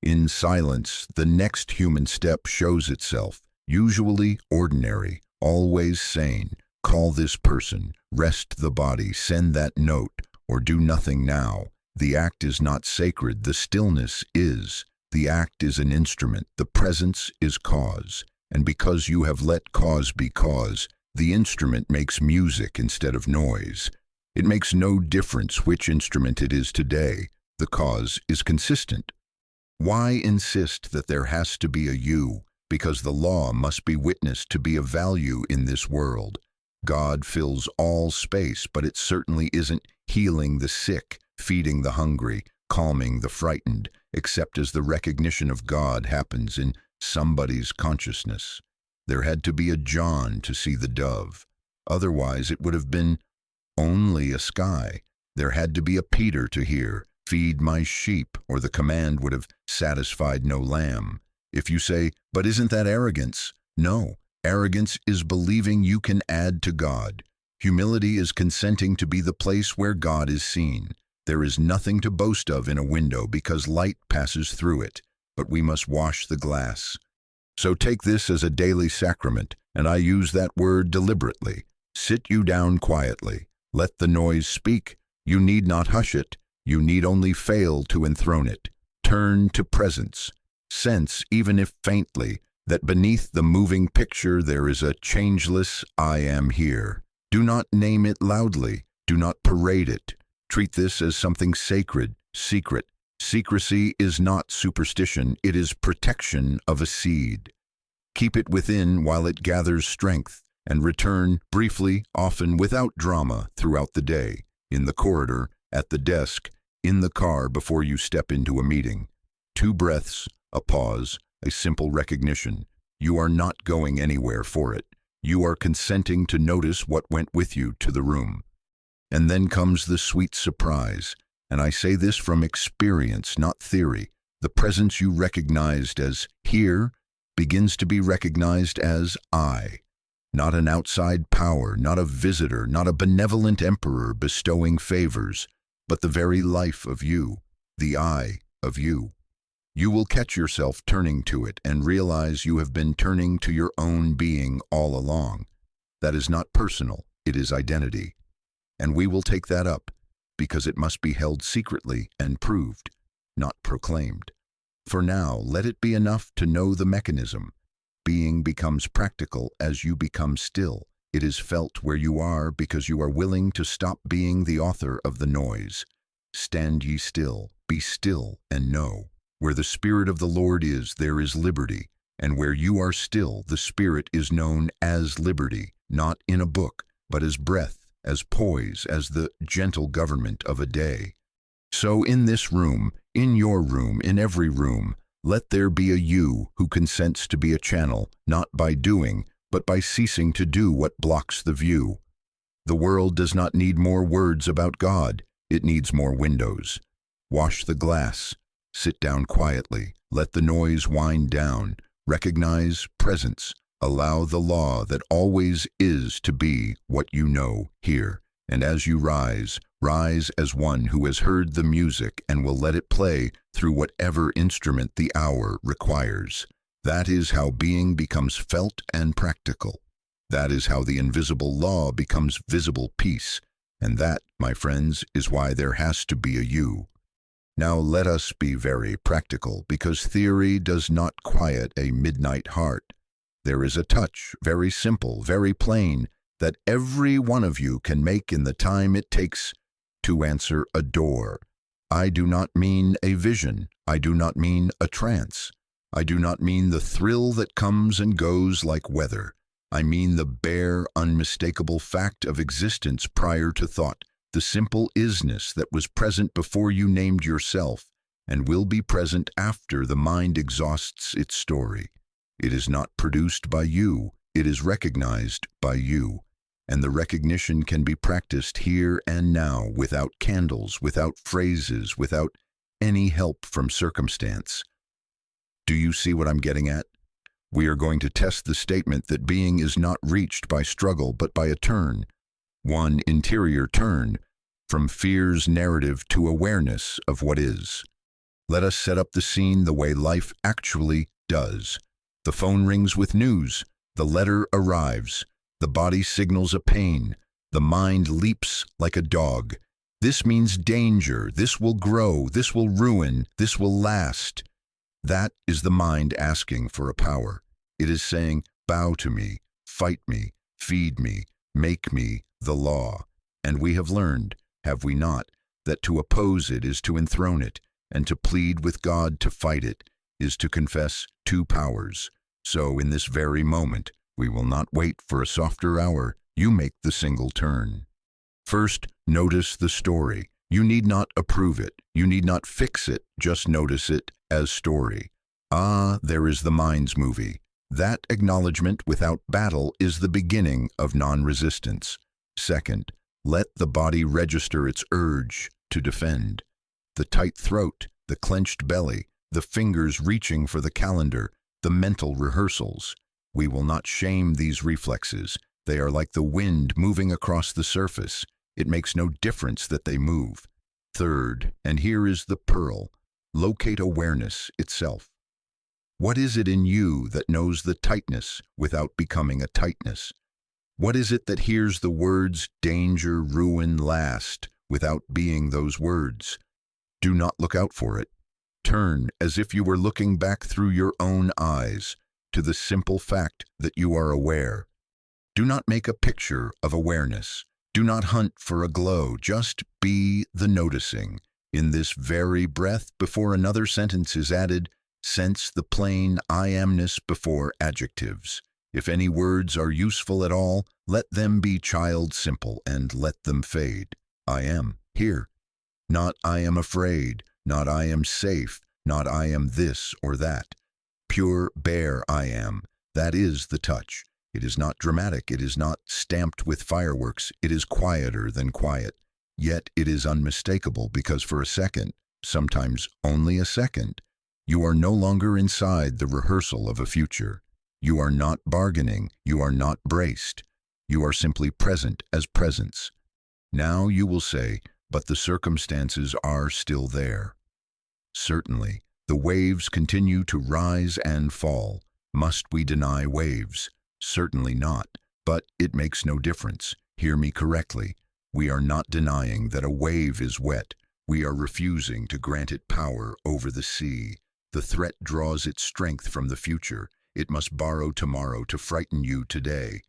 In silence, the next human step shows itself, usually ordinary, always sane. Call this person, rest the body, send that note, or do nothing now. The act is not sacred, the stillness is. The act is an instrument, the presence is cause. And because you have let cause be cause, the instrument makes music instead of noise. It makes no difference which instrument it is today. The cause is consistent. Why insist that there has to be a you? Because the law must be witnessed to be of value in this world. God fills all space, but it certainly isn't healing the sick, feeding the hungry, calming the frightened, except as the recognition of God happens in somebody's consciousness. There had to be a John to see the dove. Otherwise, it would have been only a sky. There had to be a Peter to hear, "Feed my sheep," or the command would have satisfied no lamb. If you say, "But isn't that arrogance?" No, arrogance is believing you can add to God. Humility is consenting to be the place where God is seen. There is nothing to boast of in a window because light passes through it, but we must wash the glass. So take this as a daily sacrament, and I use that word deliberately. Sit you down quietly. Let the noise speak. You need not hush it. You need only fail to enthrone it. Turn to presence. Sense, even if faintly, that beneath the moving picture there is a changeless I am here. Do not name it loudly. Do not parade it. Treat this as something sacred, secret. Secrecy is not superstition, it is protection of a seed. Keep it within while it gathers strength, and return briefly, often without drama, throughout the day, in the corridor, at the desk, in the car before you step into a meeting. 2 breaths, a pause, a simple recognition. You are not going anywhere for it. You are consenting to notice what went with you to the room. And then comes the sweet surprise, and I say this from experience, not theory. The presence you recognized as here begins to be recognized as I. Not an outside power, not a visitor, not a benevolent emperor bestowing favors, but the very life of you, the I of you. You will catch yourself turning to it and realize you have been turning to your own being all along. That is not personal, it is identity. And we will take that up, because it must be held secretly and proved, not proclaimed. For now, let it be enough to know the mechanism. Being becomes practical as you become still. It is felt where you are because you are willing to stop being the author of the noise. Stand ye still, be still, and know. Where the Spirit of the Lord is, there is liberty, and where you are still, the Spirit is known as liberty, not in a book, but as breath, as poise, as the gentle government of a day. So in this room, in your room, in every room, let there be a you who consents to be a channel, not by doing, but by ceasing to do what blocks the view. The world does not need more words about God, it needs more windows. Wash the glass, sit down quietly, let the noise wind down, recognize presence, allow the law that always is to be what you know here, and as you rise, rise as one who has heard the music and will let it play through whatever instrument the hour requires. That is how being becomes felt and practical. That is how the invisible law becomes visible peace. And that, my friends, is why there has to be a you. Now let us be very practical, because theory does not quiet a midnight heart. There is a touch, very simple, very plain, that every one of you can make in the time it takes to answer a door. I do not mean a vision. I do not mean a trance. I do not mean the thrill that comes and goes like weather. I mean the bare, unmistakable fact of existence prior to thought, the simple isness that was present before you named yourself and will be present after the mind exhausts its story. It is not produced by you, it is recognized by you. And the recognition can be practiced here and now without candles, without phrases, without any help from circumstance. Do you see what I'm getting at? We are going to test the statement that being is not reached by struggle but by a turn, one interior turn, from fear's narrative to awareness of what is. Let us set up the scene the way life actually does. The phone rings with news, the letter arrives, the body signals a pain, the mind leaps like a dog. This means danger, this will grow, this will ruin, this will last. That is the mind asking for a power. It is saying, bow to me, fight me, feed me, make me the law. And we have learned, have we not, that to oppose it is to enthrone it, and to plead with God to fight it is to confess 2 powers. So in this very moment, we will not wait for a softer hour. You make the single turn. First, notice the story. You need not approve it. You need not fix it. Just notice it as story. Ah, there is the mind's movie. That acknowledgement without battle is the beginning of non-resistance. Second, let the body register its urge to defend. The tight throat, the clenched belly, the fingers reaching for the calendar, the mental rehearsals. We will not shame these reflexes. They are like the wind moving across the surface. It makes no difference that they move. Third, and here is the pearl, locate awareness itself. What is it in you that knows the tightness without becoming a tightness? What is it that hears the words danger, ruin, last without being those words? Do not look out for it. Turn as if you were looking back through your own eyes to the simple fact that you are aware. Do not make a picture of awareness. Do not hunt for a glow. Just be the noticing. In this very breath, before another sentence is added, sense the plain I amness before adjectives. If any words are useful at all, let them be child simple and let them fade. I am here. Not I am afraid, not I am safe, not I am this or that. Pure, bare I am. That is the touch. It is not dramatic, it is not stamped with fireworks, it is quieter than quiet. Yet it is unmistakable because for a second, sometimes only a second, you are no longer inside the rehearsal of a future. You are not bargaining, you are not braced. You are simply present as presence. Now you will say, but the circumstances are still there. Certainly, the waves continue to rise and fall. Must we deny waves? Certainly not, but it makes no difference. Hear me correctly. We are not denying that a wave is wet. We are refusing to grant it power over the sea. The threat draws its strength from the future. It must borrow tomorrow to frighten you today.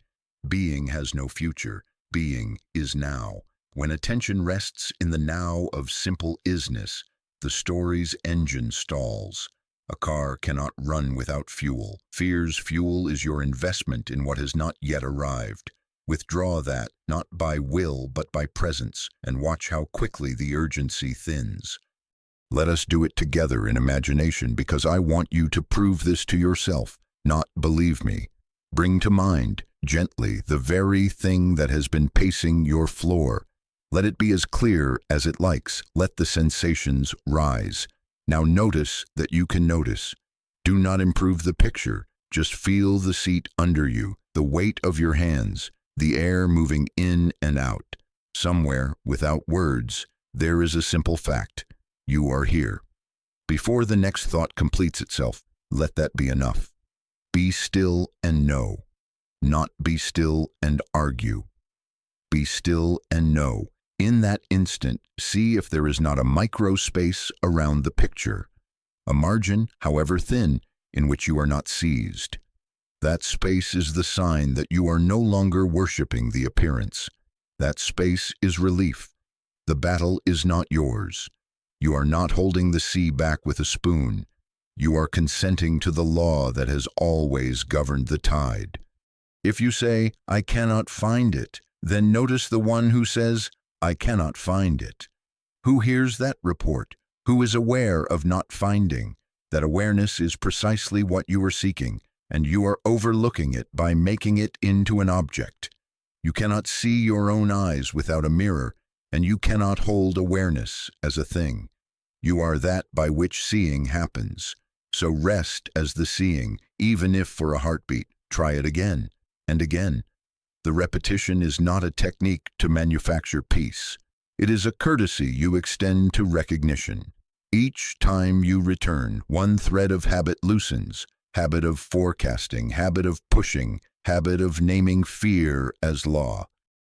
Being has no future. Being is now. When attention rests in the now of simple isness, the story's engine stalls. A car cannot run without fuel. Fear's fuel is your investment in what has not yet arrived. Withdraw that, not by will but by presence, and watch how quickly the urgency thins. Let us do it together in imagination because I want you to prove this to yourself, not believe me. Bring to mind, gently, the very thing that has been pacing your floor. Let it be as clear as it likes. Let the sensations rise. Now notice that you can notice. Do not improve the picture. Just feel the seat under you, the weight of your hands, the air moving in and out. Somewhere, without words, there is a simple fact. You are here. Before the next thought completes itself, let that be enough. Be still and know. Not be still and argue. Be still and know. In that instant, see if there is not a micro space around the picture, a margin, however thin, in which you are not seized. That space is the sign that you are no longer worshiping the appearance. That space is relief. The battle is not yours. You are not holding the sea back with a spoon. You are consenting to the law that has always governed the tide. If you say, I cannot find it, then notice the one who says, I cannot find it. Who hears that report? Who is aware of not finding? That awareness is precisely what you are seeking, and you are overlooking it by making it into an object. You cannot see your own eyes without a mirror, and you cannot hold awareness as a thing. You are that by which seeing happens. So rest as the seeing, even if for a heartbeat. Try it again and again. The repetition is not a technique to manufacture peace. It is a courtesy you extend to recognition. Each time you return, one thread of habit loosens, habit of forecasting, habit of pushing, habit of naming fear as law.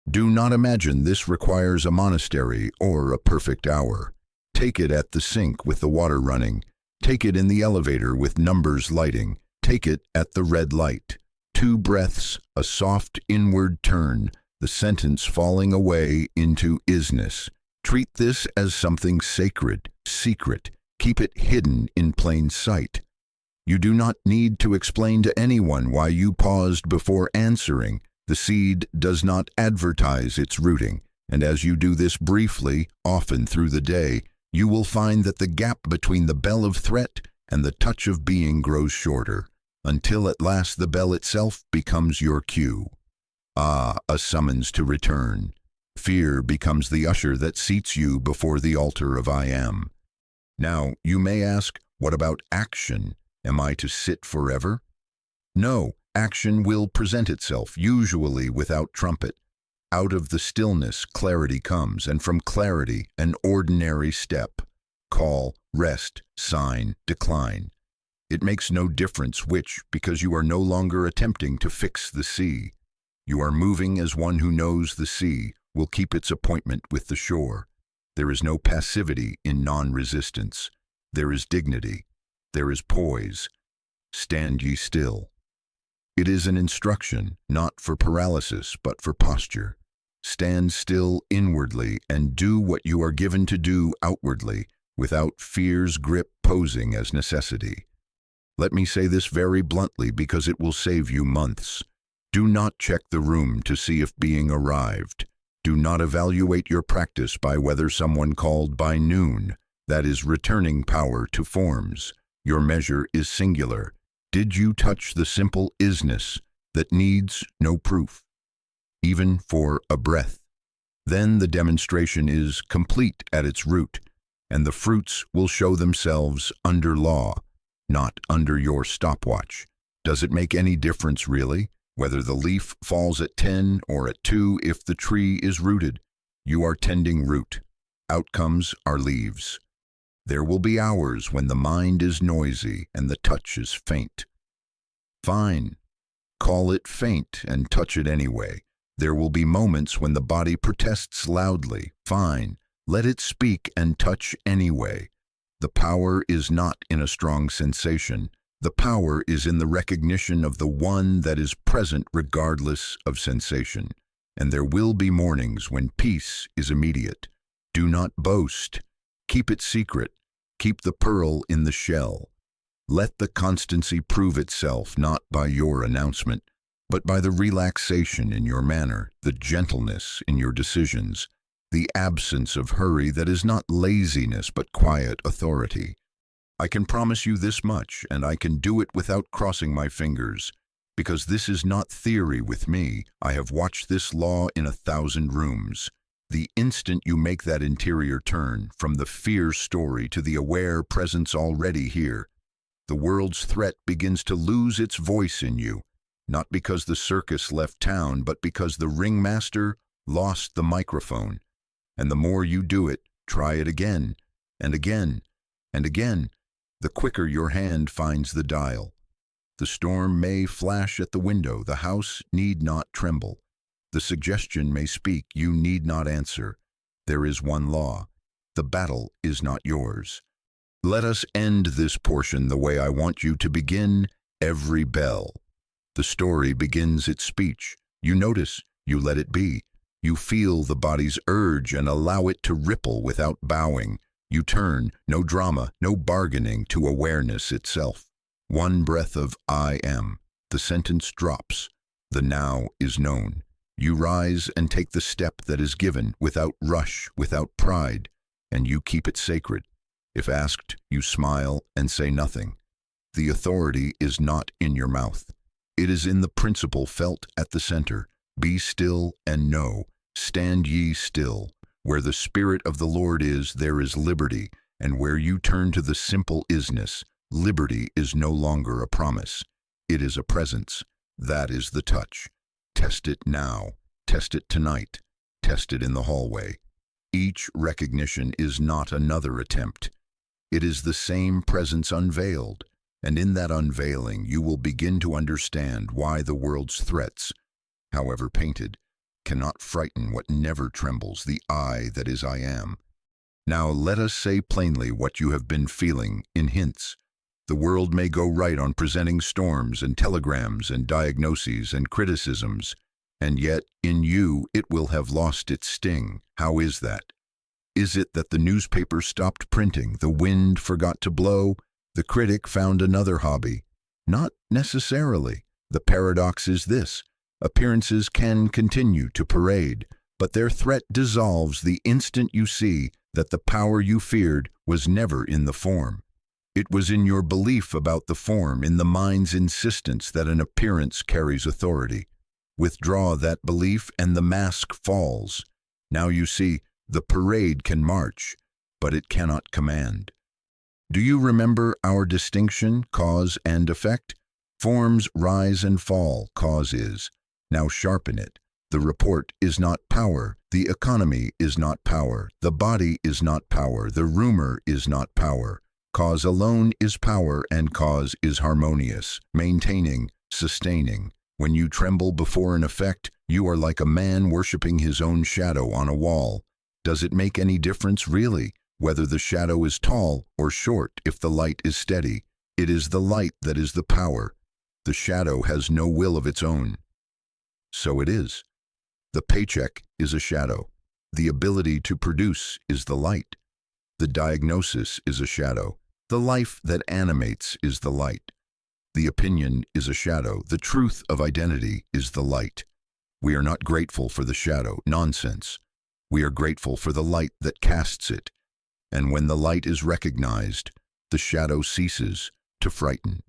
Do not imagine this requires a monastery or a perfect hour. Take it at the sink with the water running. Take it in the elevator with numbers lighting. Take it at the red light. 2 breaths, a soft inward turn, the sentence falling away into isness. Treat this as something sacred, secret. Keep it hidden in plain sight. You do not need to explain to anyone why you paused before answering. The seed does not advertise its rooting. And as you do this briefly, often through the day, you will find that the gap between the bell of threat and the touch of being grows shorter, until at last the bell itself becomes your cue. Ah, a summons to return. Fear becomes the usher that seats you before the altar of I Am. Now, you may ask, what about action? Am I to sit forever? No, action will present itself, usually without trumpet. Out of the stillness, clarity comes, and from clarity, an ordinary step. Call, rest, sign, decline. It makes no difference which, because you are no longer attempting to fix the sea. You are moving as one who knows the sea will keep its appointment with the shore. There is no passivity in non-resistance. There is dignity. There is poise. Stand ye still. It is an instruction, not for paralysis, but for posture. Stand still inwardly and do what you are given to do outwardly, without fear's grip posing as necessity. Let me say this very bluntly because it will save you months. Do not check the room to see if being arrived. Do not evaluate your practice by whether someone called by noon. That is returning power to forms. Your measure is singular. Did you touch the simple isness that needs no proof, even for a breath? Then the demonstration is complete at its root, and the fruits will show themselves under law, not under your stopwatch. Does it make any difference, really, whether the leaf falls at 10 or at 2 if the tree is rooted? You are tending root. Outcomes are leaves. There will be hours when the mind is noisy and the touch is faint. Fine. Call it faint and touch it anyway. There will be moments when the body protests loudly. Fine. Let it speak and touch anyway. The power is not in a strong sensation. The power is in the recognition of the one that is present regardless of sensation. And there will be mornings when peace is immediate. Do not boast. Keep it secret. Keep the pearl in the shell. Let the constancy prove itself not by your announcement, but by the relaxation in your manner, the gentleness in your decisions, the absence of hurry that is not laziness but quiet authority. I can promise you this much, and I can do it without crossing my fingers, because this is not theory with me. I have watched this law in 1,000 rooms. The instant you make that interior turn, from the fear story to the aware presence already here, the world's threat begins to lose its voice in you, not because the circus left town, but because the ringmaster lost the microphone. And the more you do it, try it again, and again, and again, the quicker your hand finds the dial. The storm may flash at the window, the house need not tremble. The suggestion may speak, you need not answer. There is one law. The battle is not yours. Let us end this portion the way I want you to begin every bell. The story begins its speech. You notice, you let it be. You feel the body's urge and allow it to ripple without bowing. You turn, no drama, no bargaining, to awareness itself. One breath of I am. The sentence drops. The now is known. You rise and take the step that is given, without rush, without pride, and you keep it sacred. If asked, you smile and say nothing. The authority is not in your mouth. It is in the principle felt at the center. Be still and know. Stand ye still. Where the Spirit of the Lord is, there is liberty, and where you turn to the simple isness, liberty is no longer a promise. It is a presence. That is the touch. Test it now. Test it tonight. Test it in the hallway. Each recognition is not another attempt. It is the same presence unveiled, and in that unveiling you will begin to understand why the world's threats, however painted, cannot frighten what never trembles, the I that is I am. Now let us say plainly what you have been feeling in hints. The world may go right on presenting storms and telegrams and diagnoses and criticisms, and yet in you it will have lost its sting. How is that? Is it that the newspaper stopped printing, the wind forgot to blow, the critic found another hobby? Not necessarily. The paradox is this: appearances can continue to parade, but their threat dissolves the instant you see that the power you feared was never in the form. It was in your belief about the form, in the mind's insistence that an appearance carries authority. Withdraw that belief and the mask falls. Now you see, the parade can march, but it cannot command. Do you remember our distinction, cause and effect? Forms rise and fall, cause is. Now sharpen it. The report is not power, the economy is not power, the body is not power, the rumor is not power. Cause alone is power, and cause is harmonious, maintaining, sustaining. When you tremble before an effect, you are like a man worshiping his own shadow on a wall. Does it make any difference, really, whether the shadow is tall or short if the light is steady? It is the light that is the power. The shadow has no will of its own. So it is. The paycheck is a shadow. The ability to produce is the light. The diagnosis is a shadow. The life that animates is the light. The opinion is a shadow. The truth of identity is the light. We are not grateful for the shadow, nonsense. We are grateful for the light that casts it. And when the light is recognized, the shadow ceases to frighten.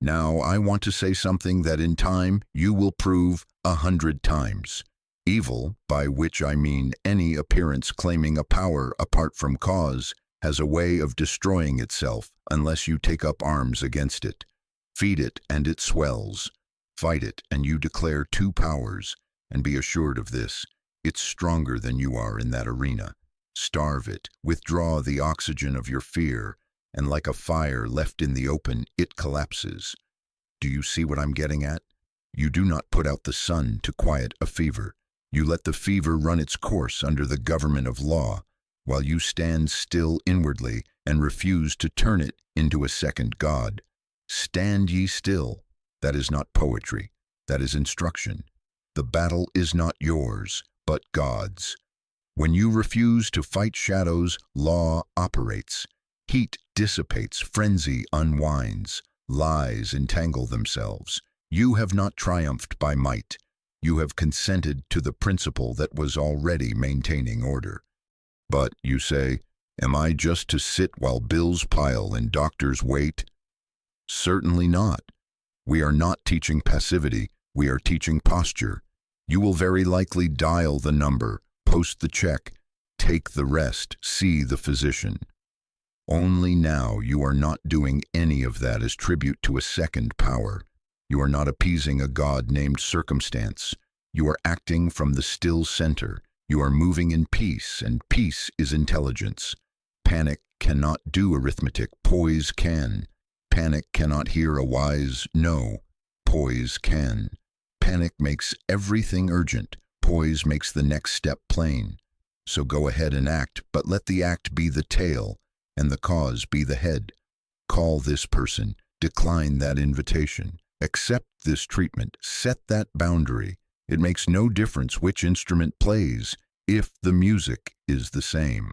Now I want to say something that in time you will prove 100 times. Evil, by which I mean any appearance claiming a power apart from cause, has a way of destroying itself unless you take up arms against it. Feed it and it swells. Fight it and you declare two powers, and be assured of this, it's stronger than you are in that arena. Starve it, withdraw the oxygen of your fear, and like a fire left in the open, it collapses. Do you see what I'm getting at? You do not put out the sun to quiet a fever. You let the fever run its course under the government of law, while you stand still inwardly and refuse to turn it into a second God. Stand ye still. That is not poetry. That is instruction. The battle is not yours, but God's. When you refuse to fight shadows, law operates. Heat dissipates, frenzy unwinds, lies entangle themselves. You have not triumphed by might. You have consented to the principle that was already maintaining order. But, you say, am I just to sit while bills pile and doctors wait? Certainly not. We are not teaching passivity, we are teaching posture. You will very likely dial the number, post the check, take the rest, see the physician. Only now you are not doing any of that as tribute to a second power. You are not appeasing a God named circumstance. You are acting from the still center. You are moving in peace, and peace is intelligence. Panic cannot do arithmetic, poise can. Panic cannot hear a wise no, poise can. Panic makes everything urgent, poise makes the next step plain. So go ahead and act, but let the act be the tail, and the cause be the head. Call this person, decline that invitation, accept this treatment, set that boundary. It makes no difference which instrument plays, if the music is the same.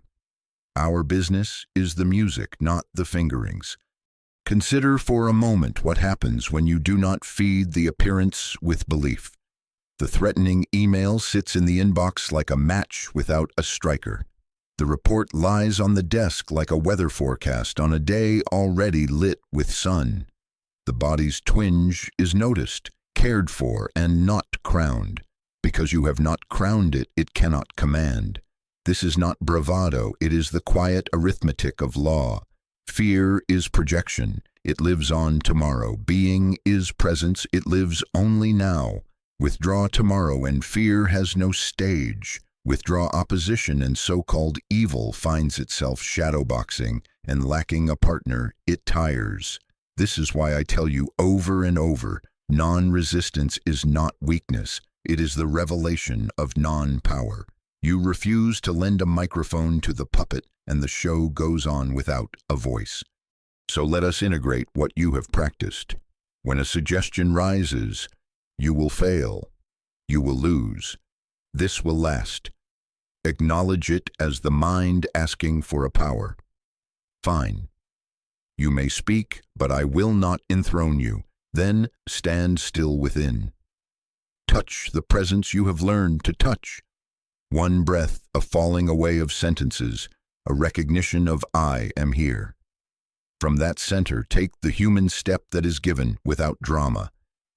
Our business is the music, not the fingerings. Consider for a moment what happens when you do not feed the appearance with belief. The threatening email sits in the inbox like a match without a striker. The report lies on the desk like a weather forecast on a day already lit with sun. The body's twinge is noticed, cared for, and not crowned. Because you have not crowned it, it cannot command. This is not bravado, it is the quiet arithmetic of law. Fear is projection, it lives on tomorrow. Being is presence, it lives only now. Withdraw tomorrow and fear has no stage. Withdraw opposition and so-called evil finds itself shadowboxing, and lacking a partner, it tires. This is why I tell you over and over, non-resistance is not weakness, it is the revelation of non-power. You refuse to lend a microphone to the puppet, and the show goes on without a voice. So let us integrate what you have practiced. When a suggestion rises, you will fail. You will lose. This will last. Acknowledge it as the mind asking for a power. Fine. You may speak, but I will not enthrone you. Then stand still within. Touch the presence you have learned to touch. One breath, a falling away of sentences, a recognition of I am here. From that center, take the human step that is given without drama.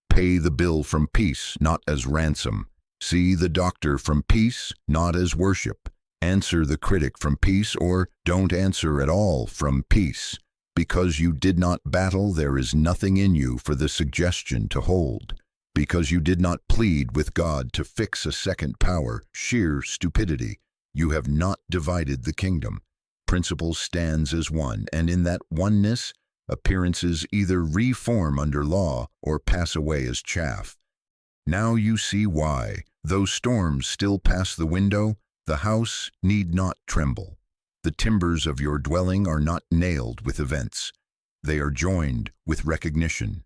Pay the bill from peace, not as ransom. See the doctor from peace, not as worship. Answer the critic from peace, or don't answer at all from peace. Because you did not battle, there is nothing in you for the suggestion to hold. Because you did not plead with God to fix a second power, sheer stupidity. You have not divided the kingdom. Principle stands as one, and in that oneness, appearances either reform under law or pass away as chaff. Now you see why, though storms still pass the window, the house need not tremble. The timbers of your dwelling are not nailed with events. They are joined with recognition.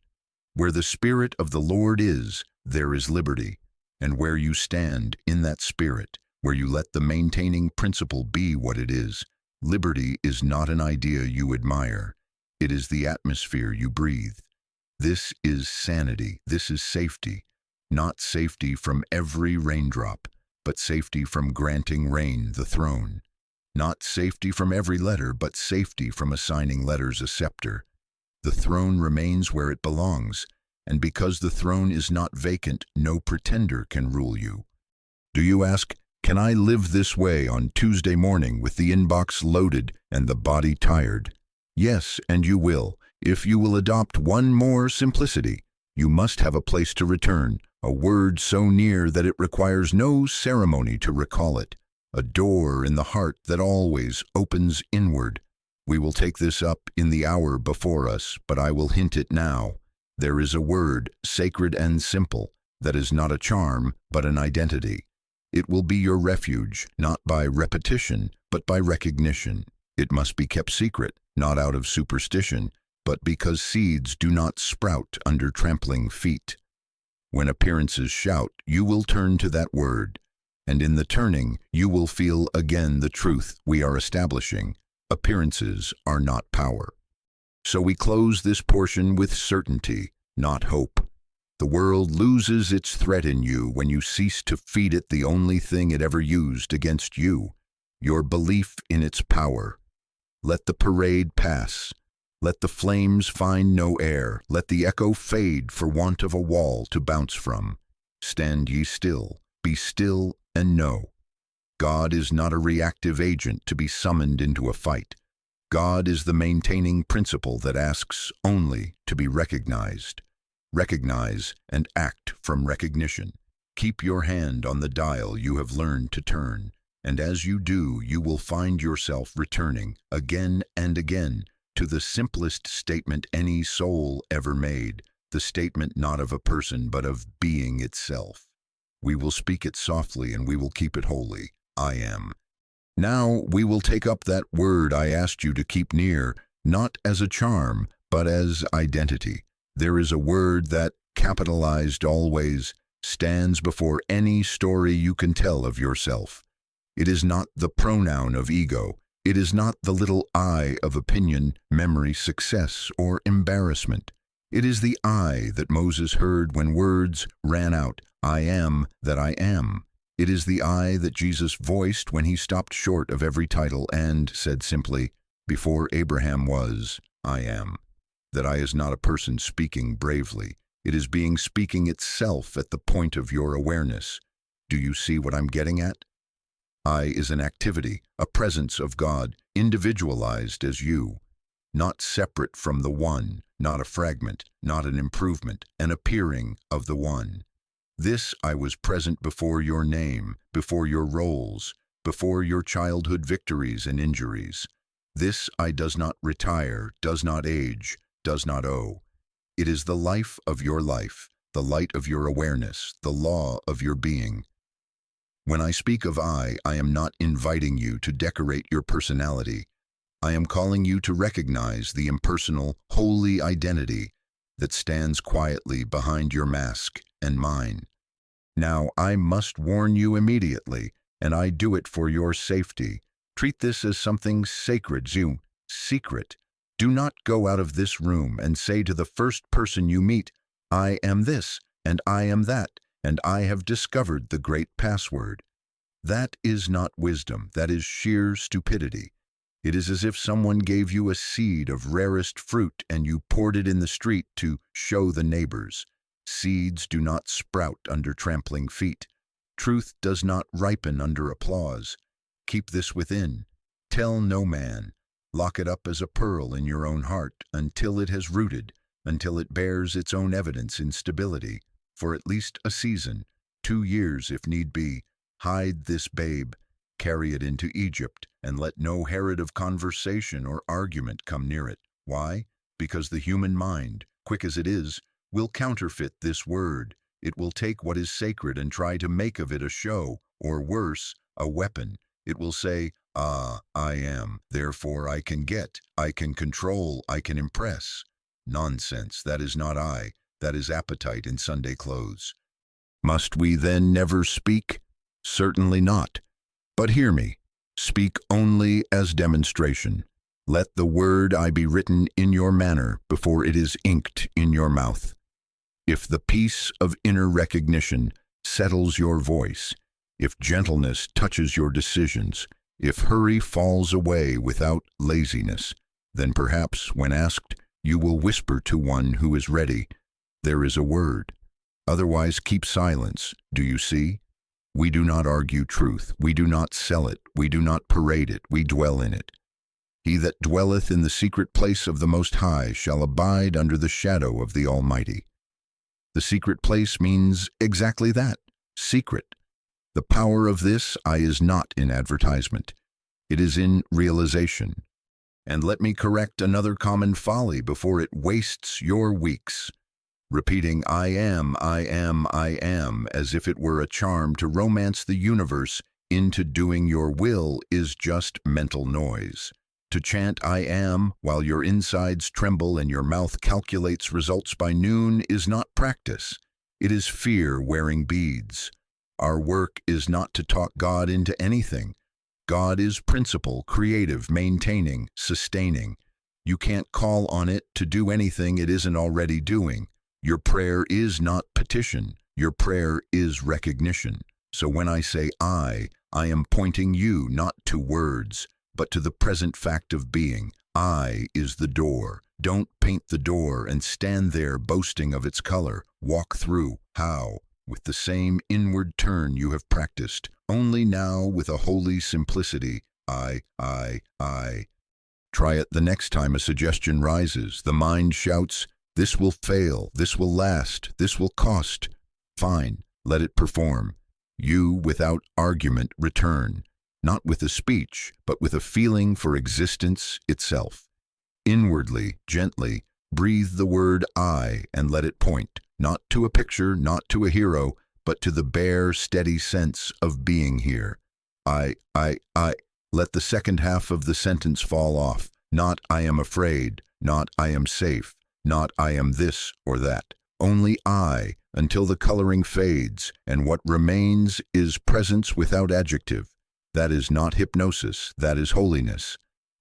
Where the Spirit of the Lord is, there is liberty. And where you stand in that Spirit, where you let the maintaining principle be what it is, liberty is not an idea you admire. It is the atmosphere you breathe. This is sanity. This is safety. Not safety from every raindrop, but safety from granting rain the throne. Not safety from every letter, but safety from assigning letters a scepter. The throne remains where it belongs, and because the throne is not vacant, no pretender can rule you. Do you ask, can I live this way on Tuesday morning with the inbox loaded and the body tired? Yes, and you will, if you will adopt one more simplicity. You must have a place to return, a word so near that it requires no ceremony to recall it, a door in the heart that always opens inward. We will take this up in the hour before us, but I will hint it now. There is a word, sacred and simple, that is not a charm, but an identity. It will be your refuge, not by repetition, but by recognition. It must be kept secret, not out of superstition, but because seeds do not sprout under trampling feet. When appearances shout, you will turn to that word, and in the turning, you will feel again the truth we are establishing. Appearances are not power. So we close this portion with certainty, not hope. The world loses its threat in you when you cease to feed it the only thing it ever used against you, your belief in its power. Let the parade pass. Let the flames find no air. Let the echo fade for want of a wall to bounce from. Stand ye still, be still, and know. God is not a reactive agent to be summoned into a fight. God is the maintaining principle that asks only to be recognized. Recognize and act from recognition. Keep your hand on the dial you have learned to turn, and as you do, you will find yourself returning again and again to the simplest statement any soul ever made, the statement not of a person but of being itself. We will speak it softly and we will keep it holy. I am. Now we will take up that word I asked you to keep near, not as a charm, but as identity. There is a word that, capitalized always, stands before any story you can tell of yourself. It is not the pronoun of ego. It is not the little I of opinion, memory, success, or embarrassment. It is the I that Moses heard when words ran out, I am that I am. It is the I that Jesus voiced when he stopped short of every title and said simply, before Abraham was, I am. That I is not a person speaking bravely. It is being speaking itself at the point of your awareness. Do you see what I'm getting at? I is an activity, a presence of God, individualized as you, not separate from the one, not a fragment, not an improvement, an appearing of the one. This I was present before your name, before your roles, before your childhood victories and injuries. This I does not retire, does not age, does not owe. It is the life of your life, the light of your awareness, the law of your being. When I speak of I am not inviting you to decorate your personality. I am calling you to recognize the impersonal, holy identity that stands quietly behind your mask and mine. Now, I must warn you immediately, and I do it for your safety. Treat this as something sacred, secret. Do not go out of this room and say to the first person you meet, I am this, and I am that, and I have discovered the great password. That is not wisdom, that is sheer stupidity. It is as if someone gave you a seed of rarest fruit and you poured it in the street to show the neighbors. Seeds do not sprout under trampling feet. Truth does not ripen under applause. Keep this within. Tell no man. Lock it up as a pearl in your own heart until it has rooted, until it bears its own evidence in stability, for at least a season, 2 years if need be. Hide this babe, carry it into Egypt, and let no Herod of conversation or argument come near it. Why? Because the human mind, quick as it is, will counterfeit this word. It will take what is sacred and try to make of it a show, or worse, a weapon. It will say, "Ah, I am, therefore I can get, I can control, I can impress." Nonsense, that is not I, that is appetite in Sunday clothes. Must we then never speak? Certainly not. But hear me, speak only as demonstration. Let the word I be written in your manner before it is inked in your mouth. If the peace of inner recognition settles your voice, if gentleness touches your decisions, if hurry falls away without laziness, then perhaps, when asked, you will whisper to one who is ready, "There is a word." Otherwise, keep silence. Do you see? We do not argue truth. We do not sell it. We do not parade it. We dwell in it. He that dwelleth in the secret place of the Most High shall abide under the shadow of the Almighty. The secret place means exactly that, secret. The power of this I is not in advertisement. It is in realization. And let me correct another common folly before it wastes your weeks. Repeating I am, I am, I am, as if it were a charm to romance the universe into doing your will is just mental noise. To chant I am while your insides tremble and your mouth calculates results by noon is not practice. It is fear wearing beads. Our work is not to talk God into anything. God is principle, creative, maintaining, sustaining. You can't call on it to do anything it isn't already doing. Your prayer is not petition. Your prayer is recognition. So when I say I am pointing you not to words, but to the present fact of being. I is the door. Don't paint the door and stand there boasting of its color. Walk through. How? With the same inward turn you have practiced, only now with a holy simplicity. I. Try it the next time a suggestion rises. The mind shouts, "This will fail, this will last, this will cost." Fine, let it perform. You, without argument, return, not with a speech, but with a feeling for existence itself. Inwardly, gently, breathe the word I and let it point, not to a picture, not to a hero, but to the bare, steady sense of being here. I. Let the second half of the sentence fall off. Not I am afraid, not I am safe, not I am this or that. Only I, until the coloring fades, and what remains is presence without adjective. That is not hypnosis, that is holiness.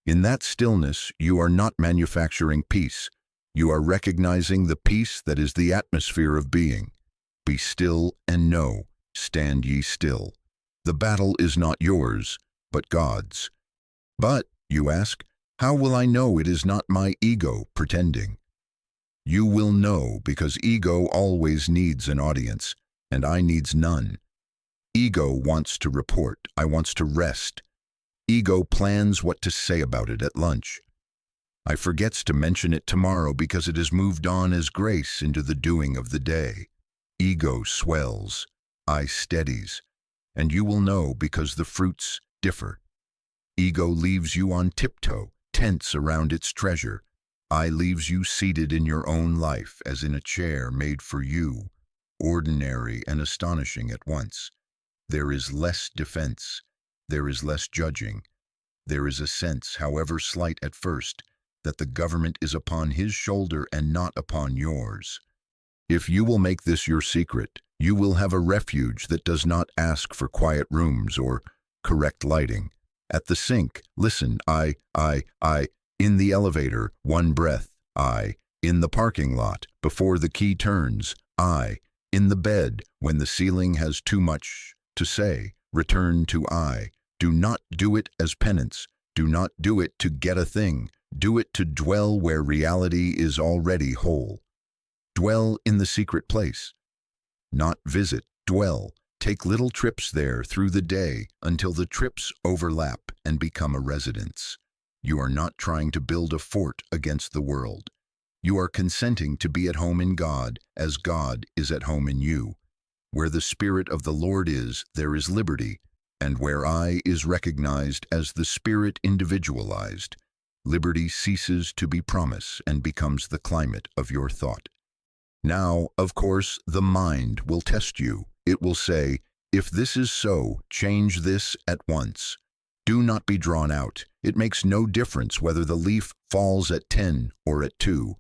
In that stillness, you are not manufacturing peace. You are recognizing the peace that is the atmosphere of being. Be still and know, stand ye still. The battle is not yours, but God's. But, you ask, how will I know it is not my ego pretending? You will know because ego always needs an audience, and I needs none. Ego wants to report, I wants to rest. Ego plans what to say about it at lunch. I forgets to mention it tomorrow because it has moved on as grace into the doing of the day. Ego swells, I steadies, and you will know because the fruits differ. Ego leaves you on tiptoe, tense around its treasure. I leaves you seated in your own life as in a chair made for you, ordinary and astonishing at once. There is less defense, there is less judging. There is a sense, however slight at first, that the government is upon his shoulder and not upon yours. If you will make this your secret, you will have a refuge that does not ask for quiet rooms or correct lighting. At the sink, listen, I. In the elevator, one breath, I. In the parking lot, before the key turns, I. In the bed, when the ceiling has too much to say, Return to I. Do not do it as penance. Do not do it to get a thing. Do it to dwell where reality is already whole. Dwell in the secret place. Not visit, dwell. Take little trips there through the day until the trips overlap and become a residence. You are not trying to build a fort against the world. You are consenting to be at home in God as God is at home in you. Where the Spirit of the Lord is, there is liberty, and where I is recognized as the Spirit individualized, liberty ceases to be promise and becomes the climate of your thought. Now, of course, the mind will test you. It will say, if this is so, change this at once. Do not be drawn out. It makes no difference whether the leaf falls at 10 or at 2.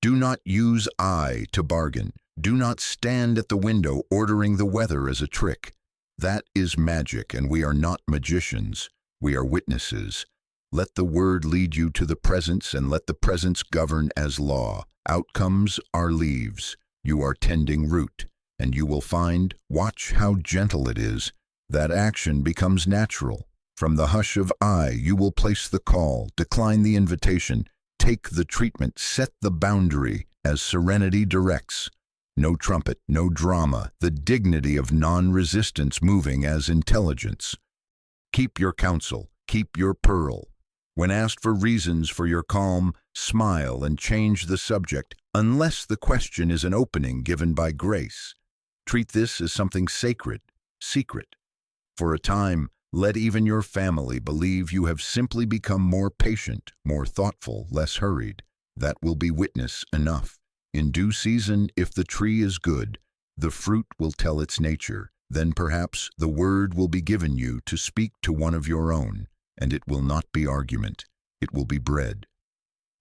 Do not use I to bargain. Do not stand at the window ordering the weather as a trick. That is magic, and we are not magicians. We are witnesses. Let the word lead you to the presence, and let the presence govern as law. Outcomes are leaves. You are tending root, and you will find, watch how gentle it is, that action becomes natural. From the hush of I, you will place the call, decline the invitation, take the treatment, set the boundary as serenity directs. No trumpet, no drama, the dignity of non-resistance moving as intelligence. Keep your counsel, keep your pearl. When asked for reasons for your calm, smile and change the subject, unless the question is an opening given by grace. Treat this as something sacred, secret. For a time, let even your family believe you have simply become more patient, more thoughtful, less hurried. That will be witness enough. In due season, if the tree is good, the fruit will tell its nature. Then perhaps the word will be given you to speak to one of your own, and it will not be argument. It will be bread.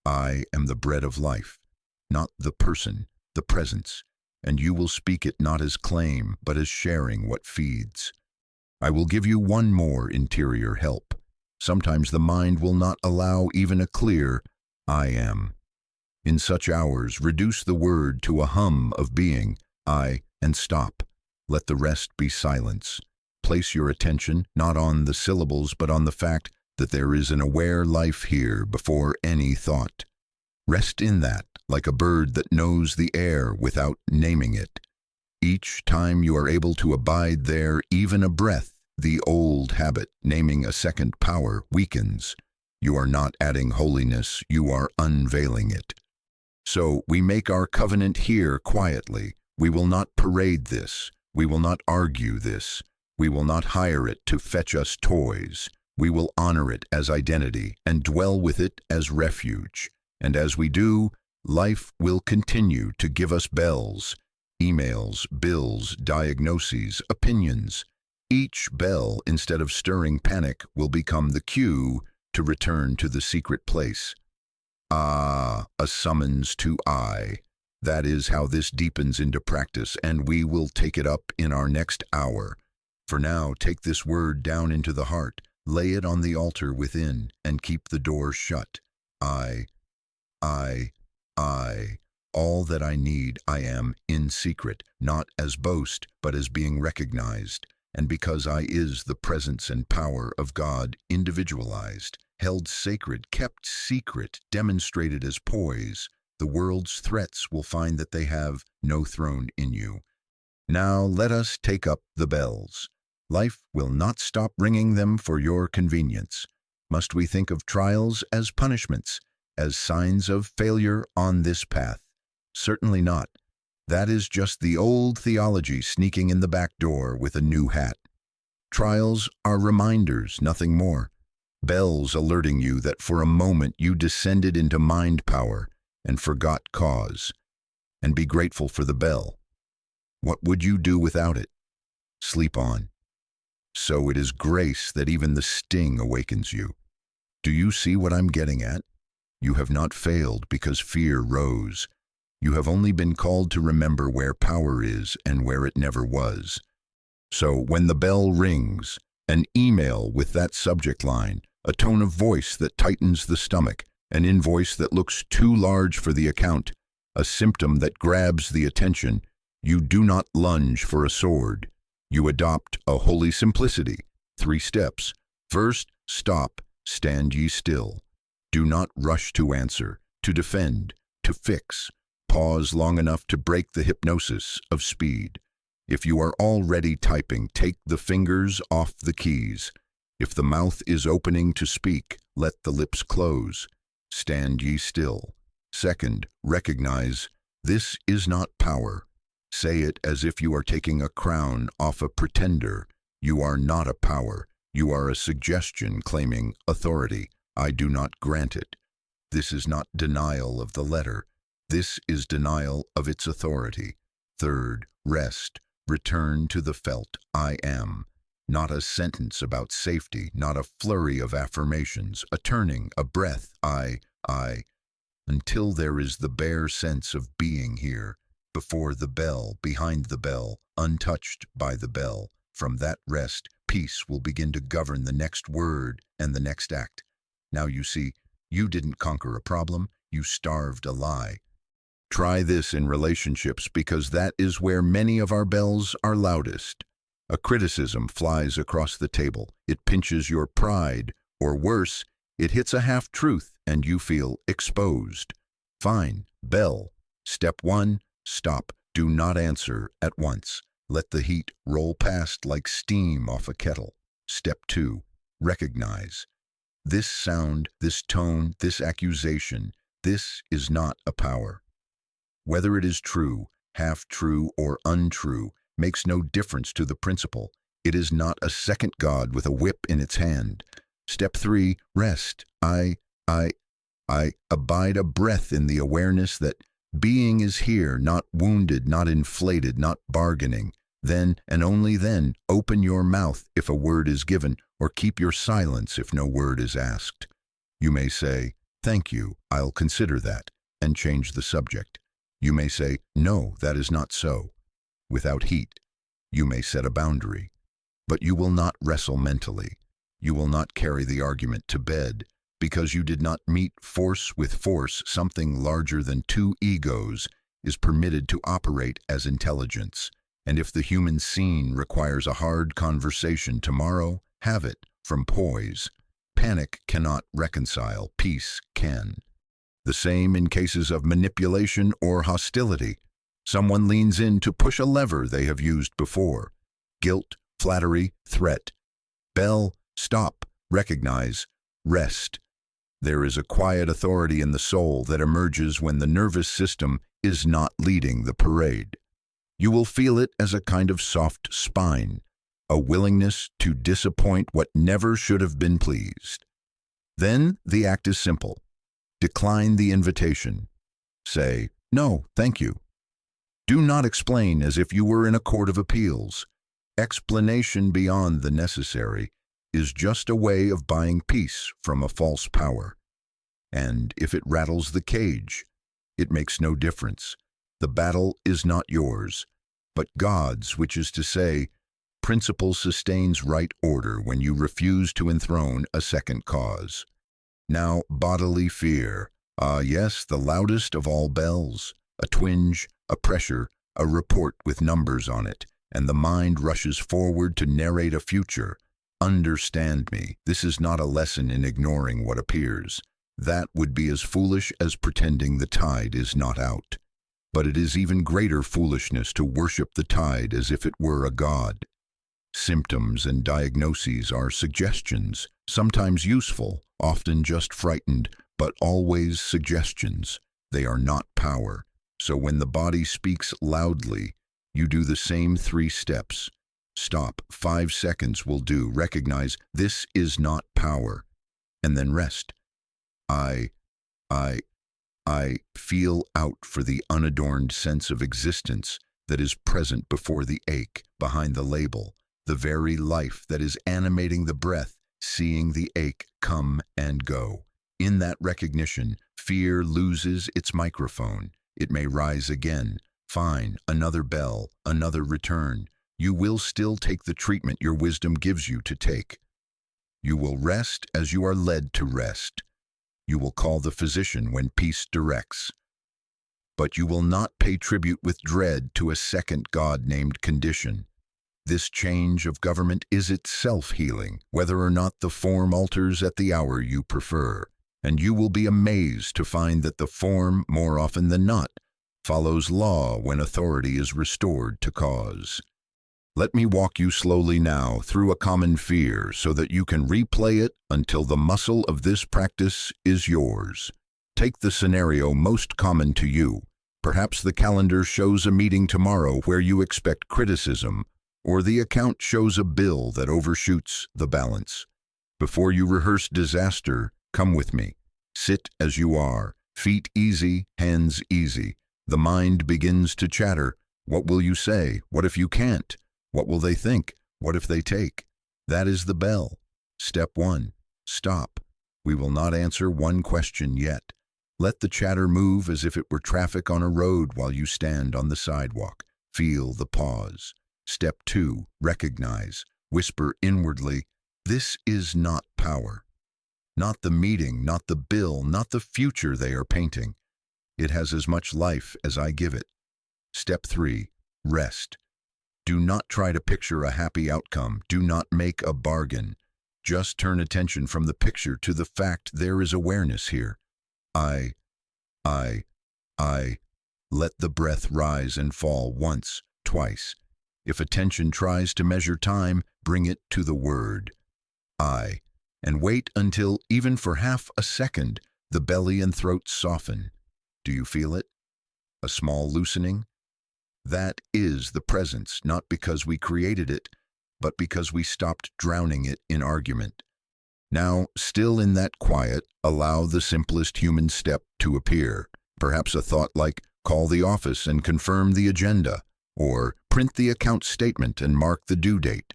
I am the bread of life, not the person, the presence, and you will speak it not as claim, but as sharing what feeds. I will give you one more interior help. Sometimes the mind will not allow even a clear, I am. In such hours, reduce the word to a hum of being, I, and stop. Let the rest be silence. Place your attention not on the syllables, but on the fact that there is an aware life here before any thought. Rest in that, like a bird that knows the air without naming it. Each time you are able to abide there, even a breath, the old habit, naming a second power, weakens. You are not adding holiness, you are unveiling it. So we make our covenant here quietly. We will not parade this. We will not argue this. We will not hire it to fetch us toys. We will honor it as identity and dwell with it as refuge. And as we do, life will continue to give us bells, emails, bills, diagnoses, opinions. Each bell, instead of stirring panic, will become the cue to return to the secret place. Ah, a summons to I. That is how this deepens into practice, and we will take it up in our next hour. For now, take this word down into the heart, lay it on the altar within, and keep the door shut. I. All that I need, I am in secret, not as boast, but as being recognized. And because I is the presence and power of God, individualized, held sacred, kept secret, demonstrated as poise, the world's threats will find that they have no throne in you. Now let us take up the bells. Life will not stop ringing them for your convenience. Must we think of trials as punishments, as signs of failure on this path? Certainly not. That is just the old theology sneaking in the back door with a new hat. Trials are reminders, nothing more. Bells alerting you that for a moment you descended into mind power and forgot cause. And be grateful for the bell. What would you do without it? Sleep on. So it is grace that even the sting awakens you. Do you see what I'm getting at? You have not failed because fear rose. You have only been called to remember where power is and where it never was. So when the bell rings, an email with that subject line, a tone of voice that tightens the stomach, an invoice that looks too large for the account, a symptom that grabs the attention, you do not lunge for a sword. You adopt a holy simplicity. 3 steps. First, stop, stand ye still. Do not rush to answer, to defend, to fix. Pause long enough to break the hypnosis of speed. If you are already typing, take the fingers off the keys. If the mouth is opening to speak, let the lips close. Stand ye still. Second, recognize this is not power. Say it as if you are taking a crown off a pretender. You are not a power. You are a suggestion claiming authority. I do not grant it. This is not denial of the letter. This is denial of its authority. Third, rest. Return to the felt I am. Not a sentence about safety, not a flurry of affirmations, a turning, a breath, I, until there is the bare sense of being here, before the bell, behind the bell, untouched by the bell. From that rest, peace will begin to govern the next word and the next act. Now you see, you didn't conquer a problem, you starved a lie. Try this in relationships because that is where many of our bells are loudest. A criticism flies across the table. It pinches your pride, or worse, it hits a half-truth and you feel exposed. Fine, bell. Step 1, stop. Do not answer at once. Let the heat roll past like steam off a kettle. Step 2, recognize. This sound, this tone, this accusation, this is not a power. Whether it is true, half-true, or untrue makes no difference to the principle. It is not a second God with a whip in its hand. Step 3, rest. I abide a breath in the awareness that being is here, not wounded, not inflated, not bargaining. Then, and only then, open your mouth if a word is given, or keep your silence if no word is asked. You may say, "Thank you, I'll consider that," and change the subject. You may say, "No, that is not so." Without heat, you may set a boundary. But you will not wrestle mentally. You will not carry the argument to bed, because you did not meet force with force. Something larger than 2 egos is permitted to operate as intelligence. And if the human scene requires a hard conversation tomorrow, have it from poise. Panic cannot reconcile, peace can. The same in cases of manipulation or hostility. Someone leans in to push a lever they have used before. Guilt, flattery, threat. Bell, stop, recognize, rest. There is a quiet authority in the soul that emerges when the nervous system is not leading the parade. You will feel it as a kind of soft spine, a willingness to disappoint what never should have been pleased. Then the act is simple. Decline the invitation. Say, "No, thank you." Do not explain as if you were in a court of appeals. Explanation beyond the necessary is just a way of buying peace from a false power. And if it rattles the cage, it makes no difference. The battle is not yours, but God's, which is to say, principle sustains right order when you refuse to enthrone a second cause. Now, bodily fear. Ah, yes, the loudest of all bells. A twinge, a pressure, a report with numbers on it, and the mind rushes forward to narrate a future. Understand me, this is not a lesson in ignoring what appears. That would be as foolish as pretending the tide is not out. But it is even greater foolishness to worship the tide as if it were a god. Symptoms and diagnoses are suggestions, sometimes useful, often just frightened, but always suggestions. They are not power. So when the body speaks loudly, you do the same 3 steps. Stop, 5 seconds will do. Recognize this is not power. And then rest. I feel out for the unadorned sense of existence that is present before the ache, behind the label, the very life that is animating the breath, seeing the ache come and go. In that recognition, fear loses its microphone. It may rise again. Fine, another bell, another return. You will still take the treatment your wisdom gives you to take. You will rest as you are led to rest. You will call the physician when peace directs. But you will not pay tribute with dread to a second God-named condition. This change of government is itself healing, whether or not the form alters at the hour you prefer. And you will be amazed to find that the form, more often than not, follows law when authority is restored to cause. Let me walk you slowly now through a common fear so that you can replay it until the muscle of this practice is yours. Take the scenario most common to you. Perhaps the calendar shows a meeting tomorrow where you expect criticism, or the account shows a bill that overshoots the balance. Before you rehearse disaster, come with me. Sit as you are, feet easy, hands easy. The mind begins to chatter. What will you say? What if you can't? What will they think? What if they take? That is the bell. Step 1. Stop. We will not answer one question yet. Let the chatter move as if it were traffic on a road while you stand on the sidewalk. Feel the pause. Step 2. Recognize. Whisper inwardly, this is not power. Not the meeting, not the bill, not the future they are painting. It has as much life as I give it. Step 3. Rest. Do not try to picture a happy outcome. Do not make a bargain. Just turn attention from the picture to the fact there is awareness here. I. Let the breath rise and fall once, twice. If attention tries to measure time, bring it to the word I, and wait until, even for half a second, the belly and throat soften. Do you feel it? A small loosening? That is the presence, not because we created it, but because we stopped drowning it in argument. Now, still in that quiet, allow the simplest human step to appear. Perhaps a thought like, call the office and confirm the agenda, or print the account statement and mark the due date,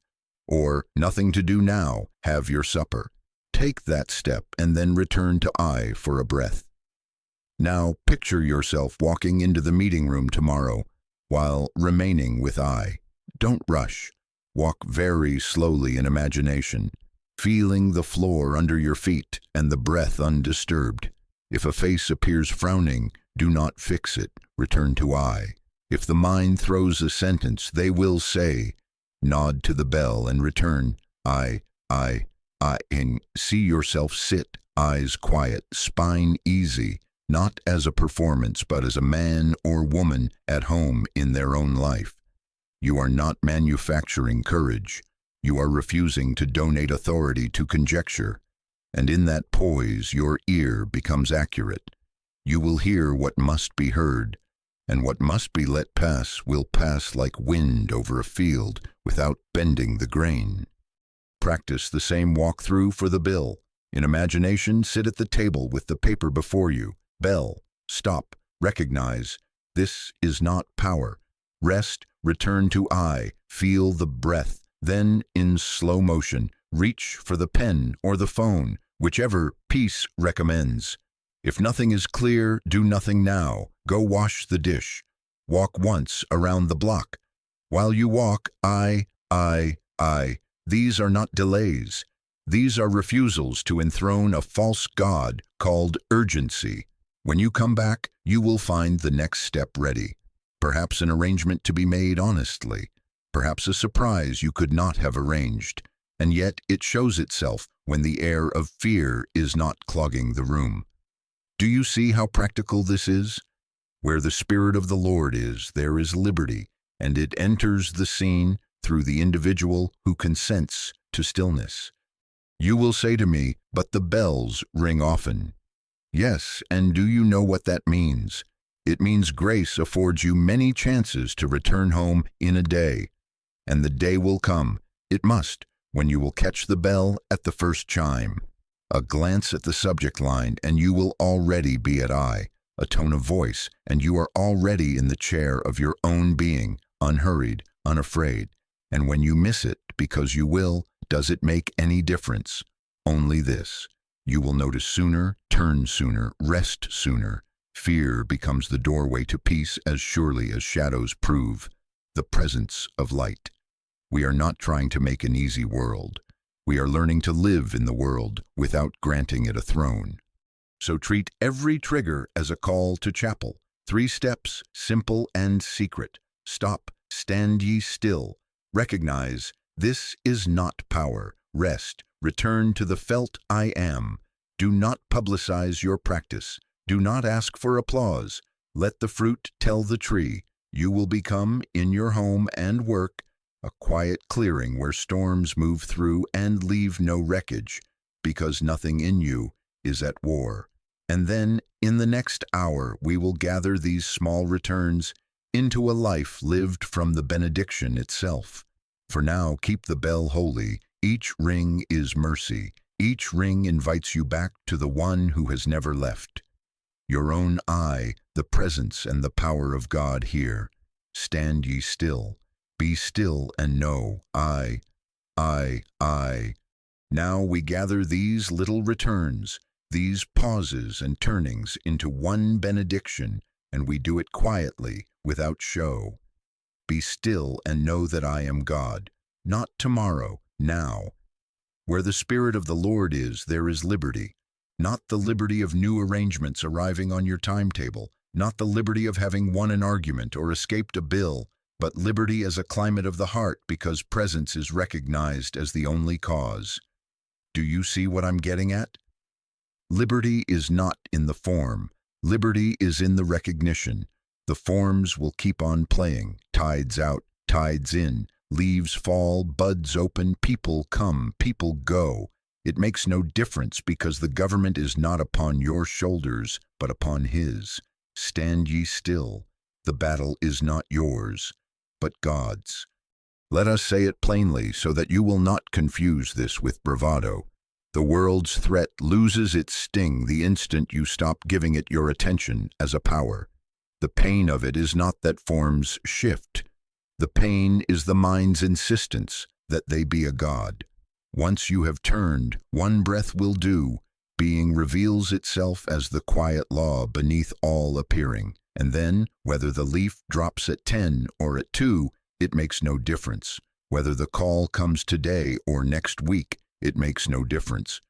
or nothing to do now, have your supper. Take that step and then return to I for a breath. Now, picture yourself walking into the meeting room tomorrow while remaining with I. Don't rush. Walk very slowly in imagination, feeling the floor under your feet and the breath undisturbed. If a face appears frowning, do not fix it. Return to I. If the mind throws a sentence, they will say, nod to the bell and return, I, and see yourself sit, eyes quiet, spine easy, not as a performance, but as a man or woman at home in their own life. You are not manufacturing courage. You are refusing to donate authority to conjecture. And in that poise, your ear becomes accurate. You will hear what must be heard, and what must be let pass will pass like wind over a field without bending the grain. Practice the same walkthrough for the bill. In imagination, sit at the table with the paper before you. Bell, stop, recognize. This is not power. Rest, return to I, feel the breath. Then, in slow motion, reach for the pen or the phone, whichever peace recommends. If nothing is clear, do nothing now. Go wash the dish. Walk once around the block. While you walk, I. These are not delays. These are refusals to enthrone a false god called urgency. When you come back, you will find the next step ready. Perhaps an arrangement to be made honestly. Perhaps a surprise you could not have arranged. And yet it shows itself when the air of fear is not clogging the room. Do you see how practical this is? Where the Spirit of the Lord is, there is liberty, and it enters the scene through the individual who consents to stillness. You will say to me, but the bells ring often. Yes, and do you know what that means? It means grace affords you many chances to return home in a day. And the day will come, it must, when you will catch the bell at the first chime. A glance at the subject line, and you will already be at I. A tone of voice, and you are already in the chair of your own being, unhurried, unafraid. And when you miss it, because you will, does it make any difference? Only this. You will notice sooner, turn sooner, rest sooner. Fear becomes the doorway to peace as surely as shadows prove the presence of light. We are not trying to make an easy world. We are learning to live in the world without granting it a throne. So treat every trigger as a call to chapel. 3 steps, simple and secret. Stop, stand ye still. Recognize, this is not power. Rest. Return to the felt I am. Do not publicize your practice. Do not ask for applause. Let the fruit tell the tree. You will become, in your home and work, a quiet clearing where storms move through and leave no wreckage, because nothing in you is at war. And then, in the next hour, we will gather these small returns into a life lived from the benediction itself. For now, keep the bell holy. Each ring is mercy. Each ring invites you back to the one who has never left. Your own I, the presence and the power of God here. Stand ye still. Be still and know, I. Now we gather these little returns, these pauses and turnings into one benediction, and we do it quietly, without show. Be still and know that I am God, not tomorrow, now. Where the Spirit of the Lord is, there is liberty. Not the liberty of new arrangements arriving on your timetable, not the liberty of having won an argument or escaped a bill, but liberty as a climate of the heart because presence is recognized as the only cause. Do you see what I'm getting at? Liberty is not in the form. Liberty is in the recognition. The forms will keep on playing. Tides out, tides in. Leaves fall, buds open, people come, people go. It makes no difference because the government is not upon your shoulders, but upon His. Stand ye still. The battle is not yours, but God's. Let us say it plainly so that you will not confuse this with bravado. The world's threat loses its sting the instant you stop giving it your attention as a power. The pain of it is not that forms shift. The pain is the mind's insistence that they be a God. Once you have turned, one breath will do. Being reveals itself as the quiet law beneath all appearing. And then, whether the leaf drops at 10 or at 2, it makes no difference. Whether the call comes today or next week, it makes no difference.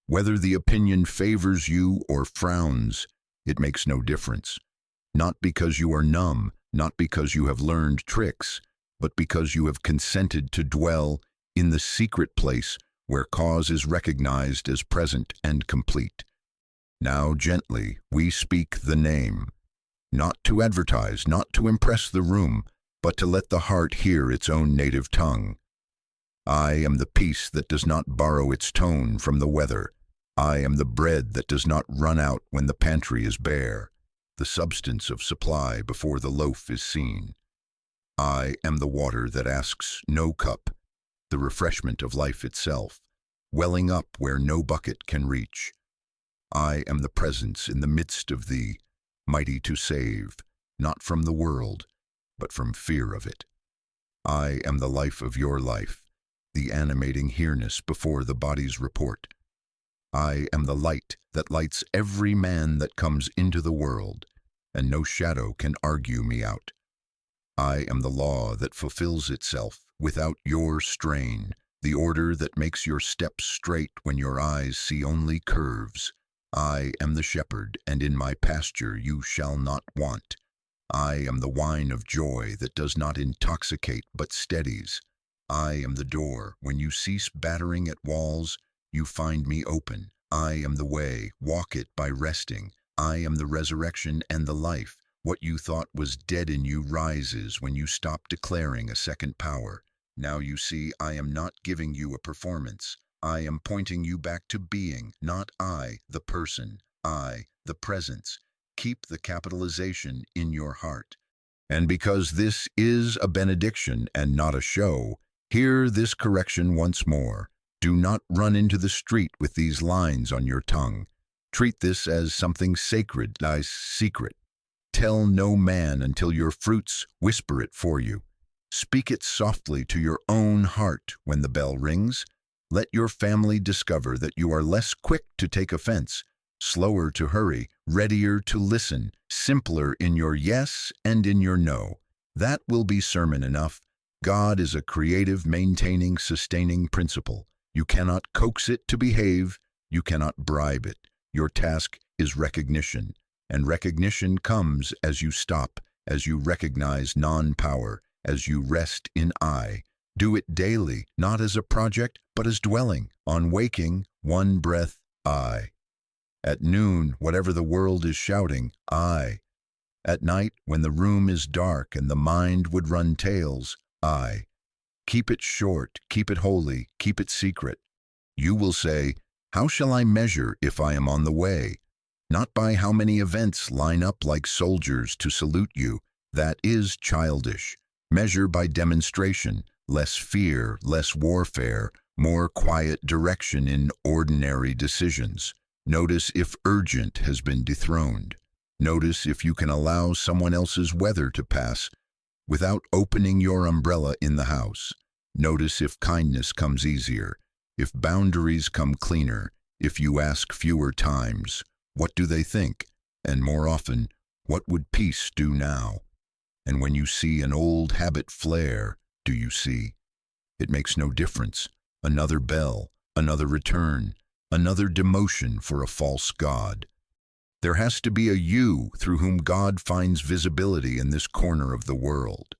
Whether the opinion favors you or frowns, it makes no difference. Not because you are numb, not because you have learned tricks, but because you have consented to dwell in the secret place where cause is recognized as present and complete. Now gently we speak the name, not to advertise, not to impress the room, but to let the heart hear its own native tongue. I am the peace that does not borrow its tone from the weather. I am the bread that does not run out when the pantry is bare, the substance of supply before the loaf is seen. I am the water that asks no cup, the refreshment of life itself, welling up where no bucket can reach. I am the presence in the midst of thee, mighty to save, not from the world, but from fear of it. I am the life of your life, the animating here-ness before the body's report. I am the light that lights every man that comes into the world, and no shadow can argue me out. I am the law that fulfills itself without your strain, the order that makes your steps straight when your eyes see only curves. I am the shepherd, and in my pasture you shall not want. I am the wine of joy that does not intoxicate but steadies. I am the door. When you cease battering at walls, you find me open. I am the way. Walk it by resting. I am the resurrection and the life. What you thought was dead in you rises when you stop declaring a second power. Now you see, I am not giving you a performance. I am pointing you back to being, not I, the person, I, the presence. Keep the capitalization in your heart. And because this is a benediction and not a show, hear this correction once more. Do not run into the street with these lines on your tongue. Treat this as something sacred, thy secret. Tell no man until your fruits whisper it for you. Speak it softly to your own heart when the bell rings. Let your family discover that you are less quick to take offense, slower to hurry, readier to listen, simpler in your yes and in your no. That will be sermon enough. God is a creative, maintaining, sustaining principle. You cannot coax it to behave. You cannot bribe it. Your task is recognition. And recognition comes as you stop, as you recognize non-power, as you rest in I. Do it daily, not as a project, but as dwelling. On waking, one breath, I. At noon, whatever the world is shouting, I. At night, when the room is dark and the mind would run tales, I. Keep it short, keep it holy, keep it secret. You will say, how shall I measure if I am on the way? Not by how many events line up like soldiers to salute you. That is childish. Measure by demonstration, less fear, less warfare, more quiet direction in ordinary decisions. Notice if urgent has been dethroned. Notice if you can allow someone else's weather to pass without opening your umbrella in the house. Notice if kindness comes easier, if boundaries come cleaner, if you ask fewer times, what do they think? And more often, what would peace do now? And when you see an old habit flare, do you see? It makes no difference. Another bell, another return, another demotion for a false god. There has to be a you through whom God finds visibility in this corner of the world.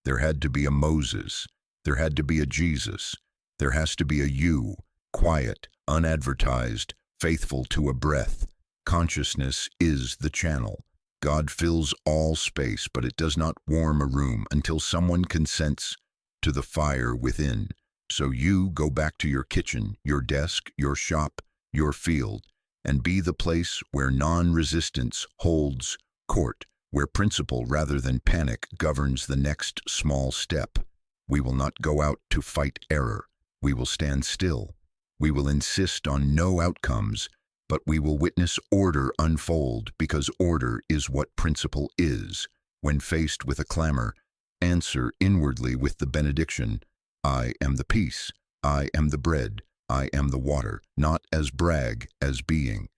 There had to be a Moses. There had to be a Jesus. There has to be a you, quiet, unadvertised, faithful to a breath. Consciousness is the channel. God fills all space, but it does not warm a room until someone consents to the fire within. So you go back to your kitchen, your desk, your shop, your field, and be the place where non-resistance holds court, where principle rather than panic governs the next small step. We will not go out to fight error. We will stand still. We will insist on no outcomes, but we will witness order unfold, because order is what principle is. When faced with a clamor, answer inwardly with the benediction, I am the peace, I am the bread, I am the water, not as brag, as being.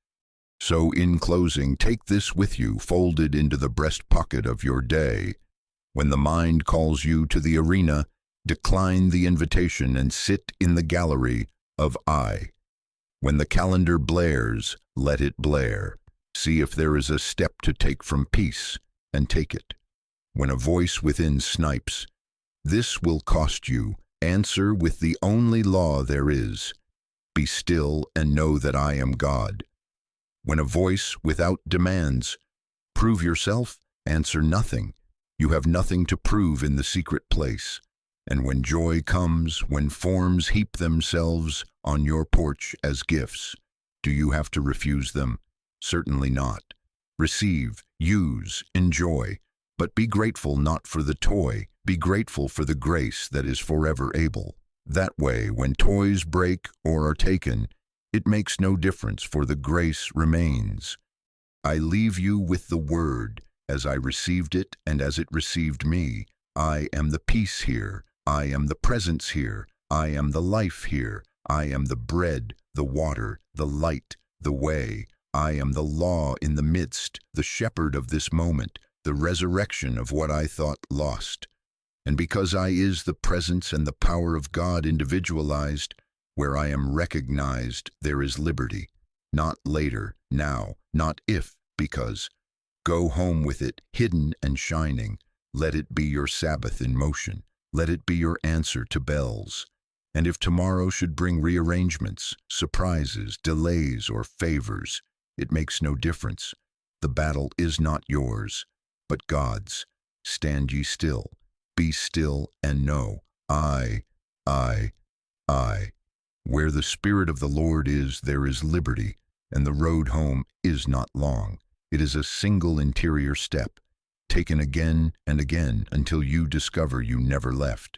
So in closing, take this with you, folded into the breast pocket of your day. When the mind calls you to the arena, decline the invitation and sit in the gallery of I. When the calendar blares, let it blare. See if there is a step to take from peace, and take it. When a voice within snipes, this will cost you. Answer with the only law there is. Be still and know that I am God. When a voice without demands, prove yourself, answer nothing. You have nothing to prove in the secret place. And when joy comes, when forms heap themselves on your porch as gifts, do you have to refuse them? Certainly not. Receive, use, enjoy, but be grateful not for the toy. Be grateful for the grace that is forever able. That way, when toys break or are taken, it makes no difference, for the grace remains. I leave you with the word, as I received it and as it received me. I am the peace here. I am the presence here. I am the life here. I am the bread, the water, the light, the way. I am the law in the midst, the shepherd of this moment, the resurrection of what I thought lost. And because I is the presence and the power of God individualized, where I am recognized, there is liberty. Not later, now, not if, because. Go home with it, hidden and shining. Let it be your Sabbath in motion. Let it be your answer to bells. And if tomorrow should bring rearrangements, surprises, delays, or favors, it makes no difference. The battle is not yours, but God's. Stand ye still. Be still and know, I. Where the Spirit of the Lord is, there is liberty, and the road home is not long. It is a single interior step, taken again and again until you discover you never left.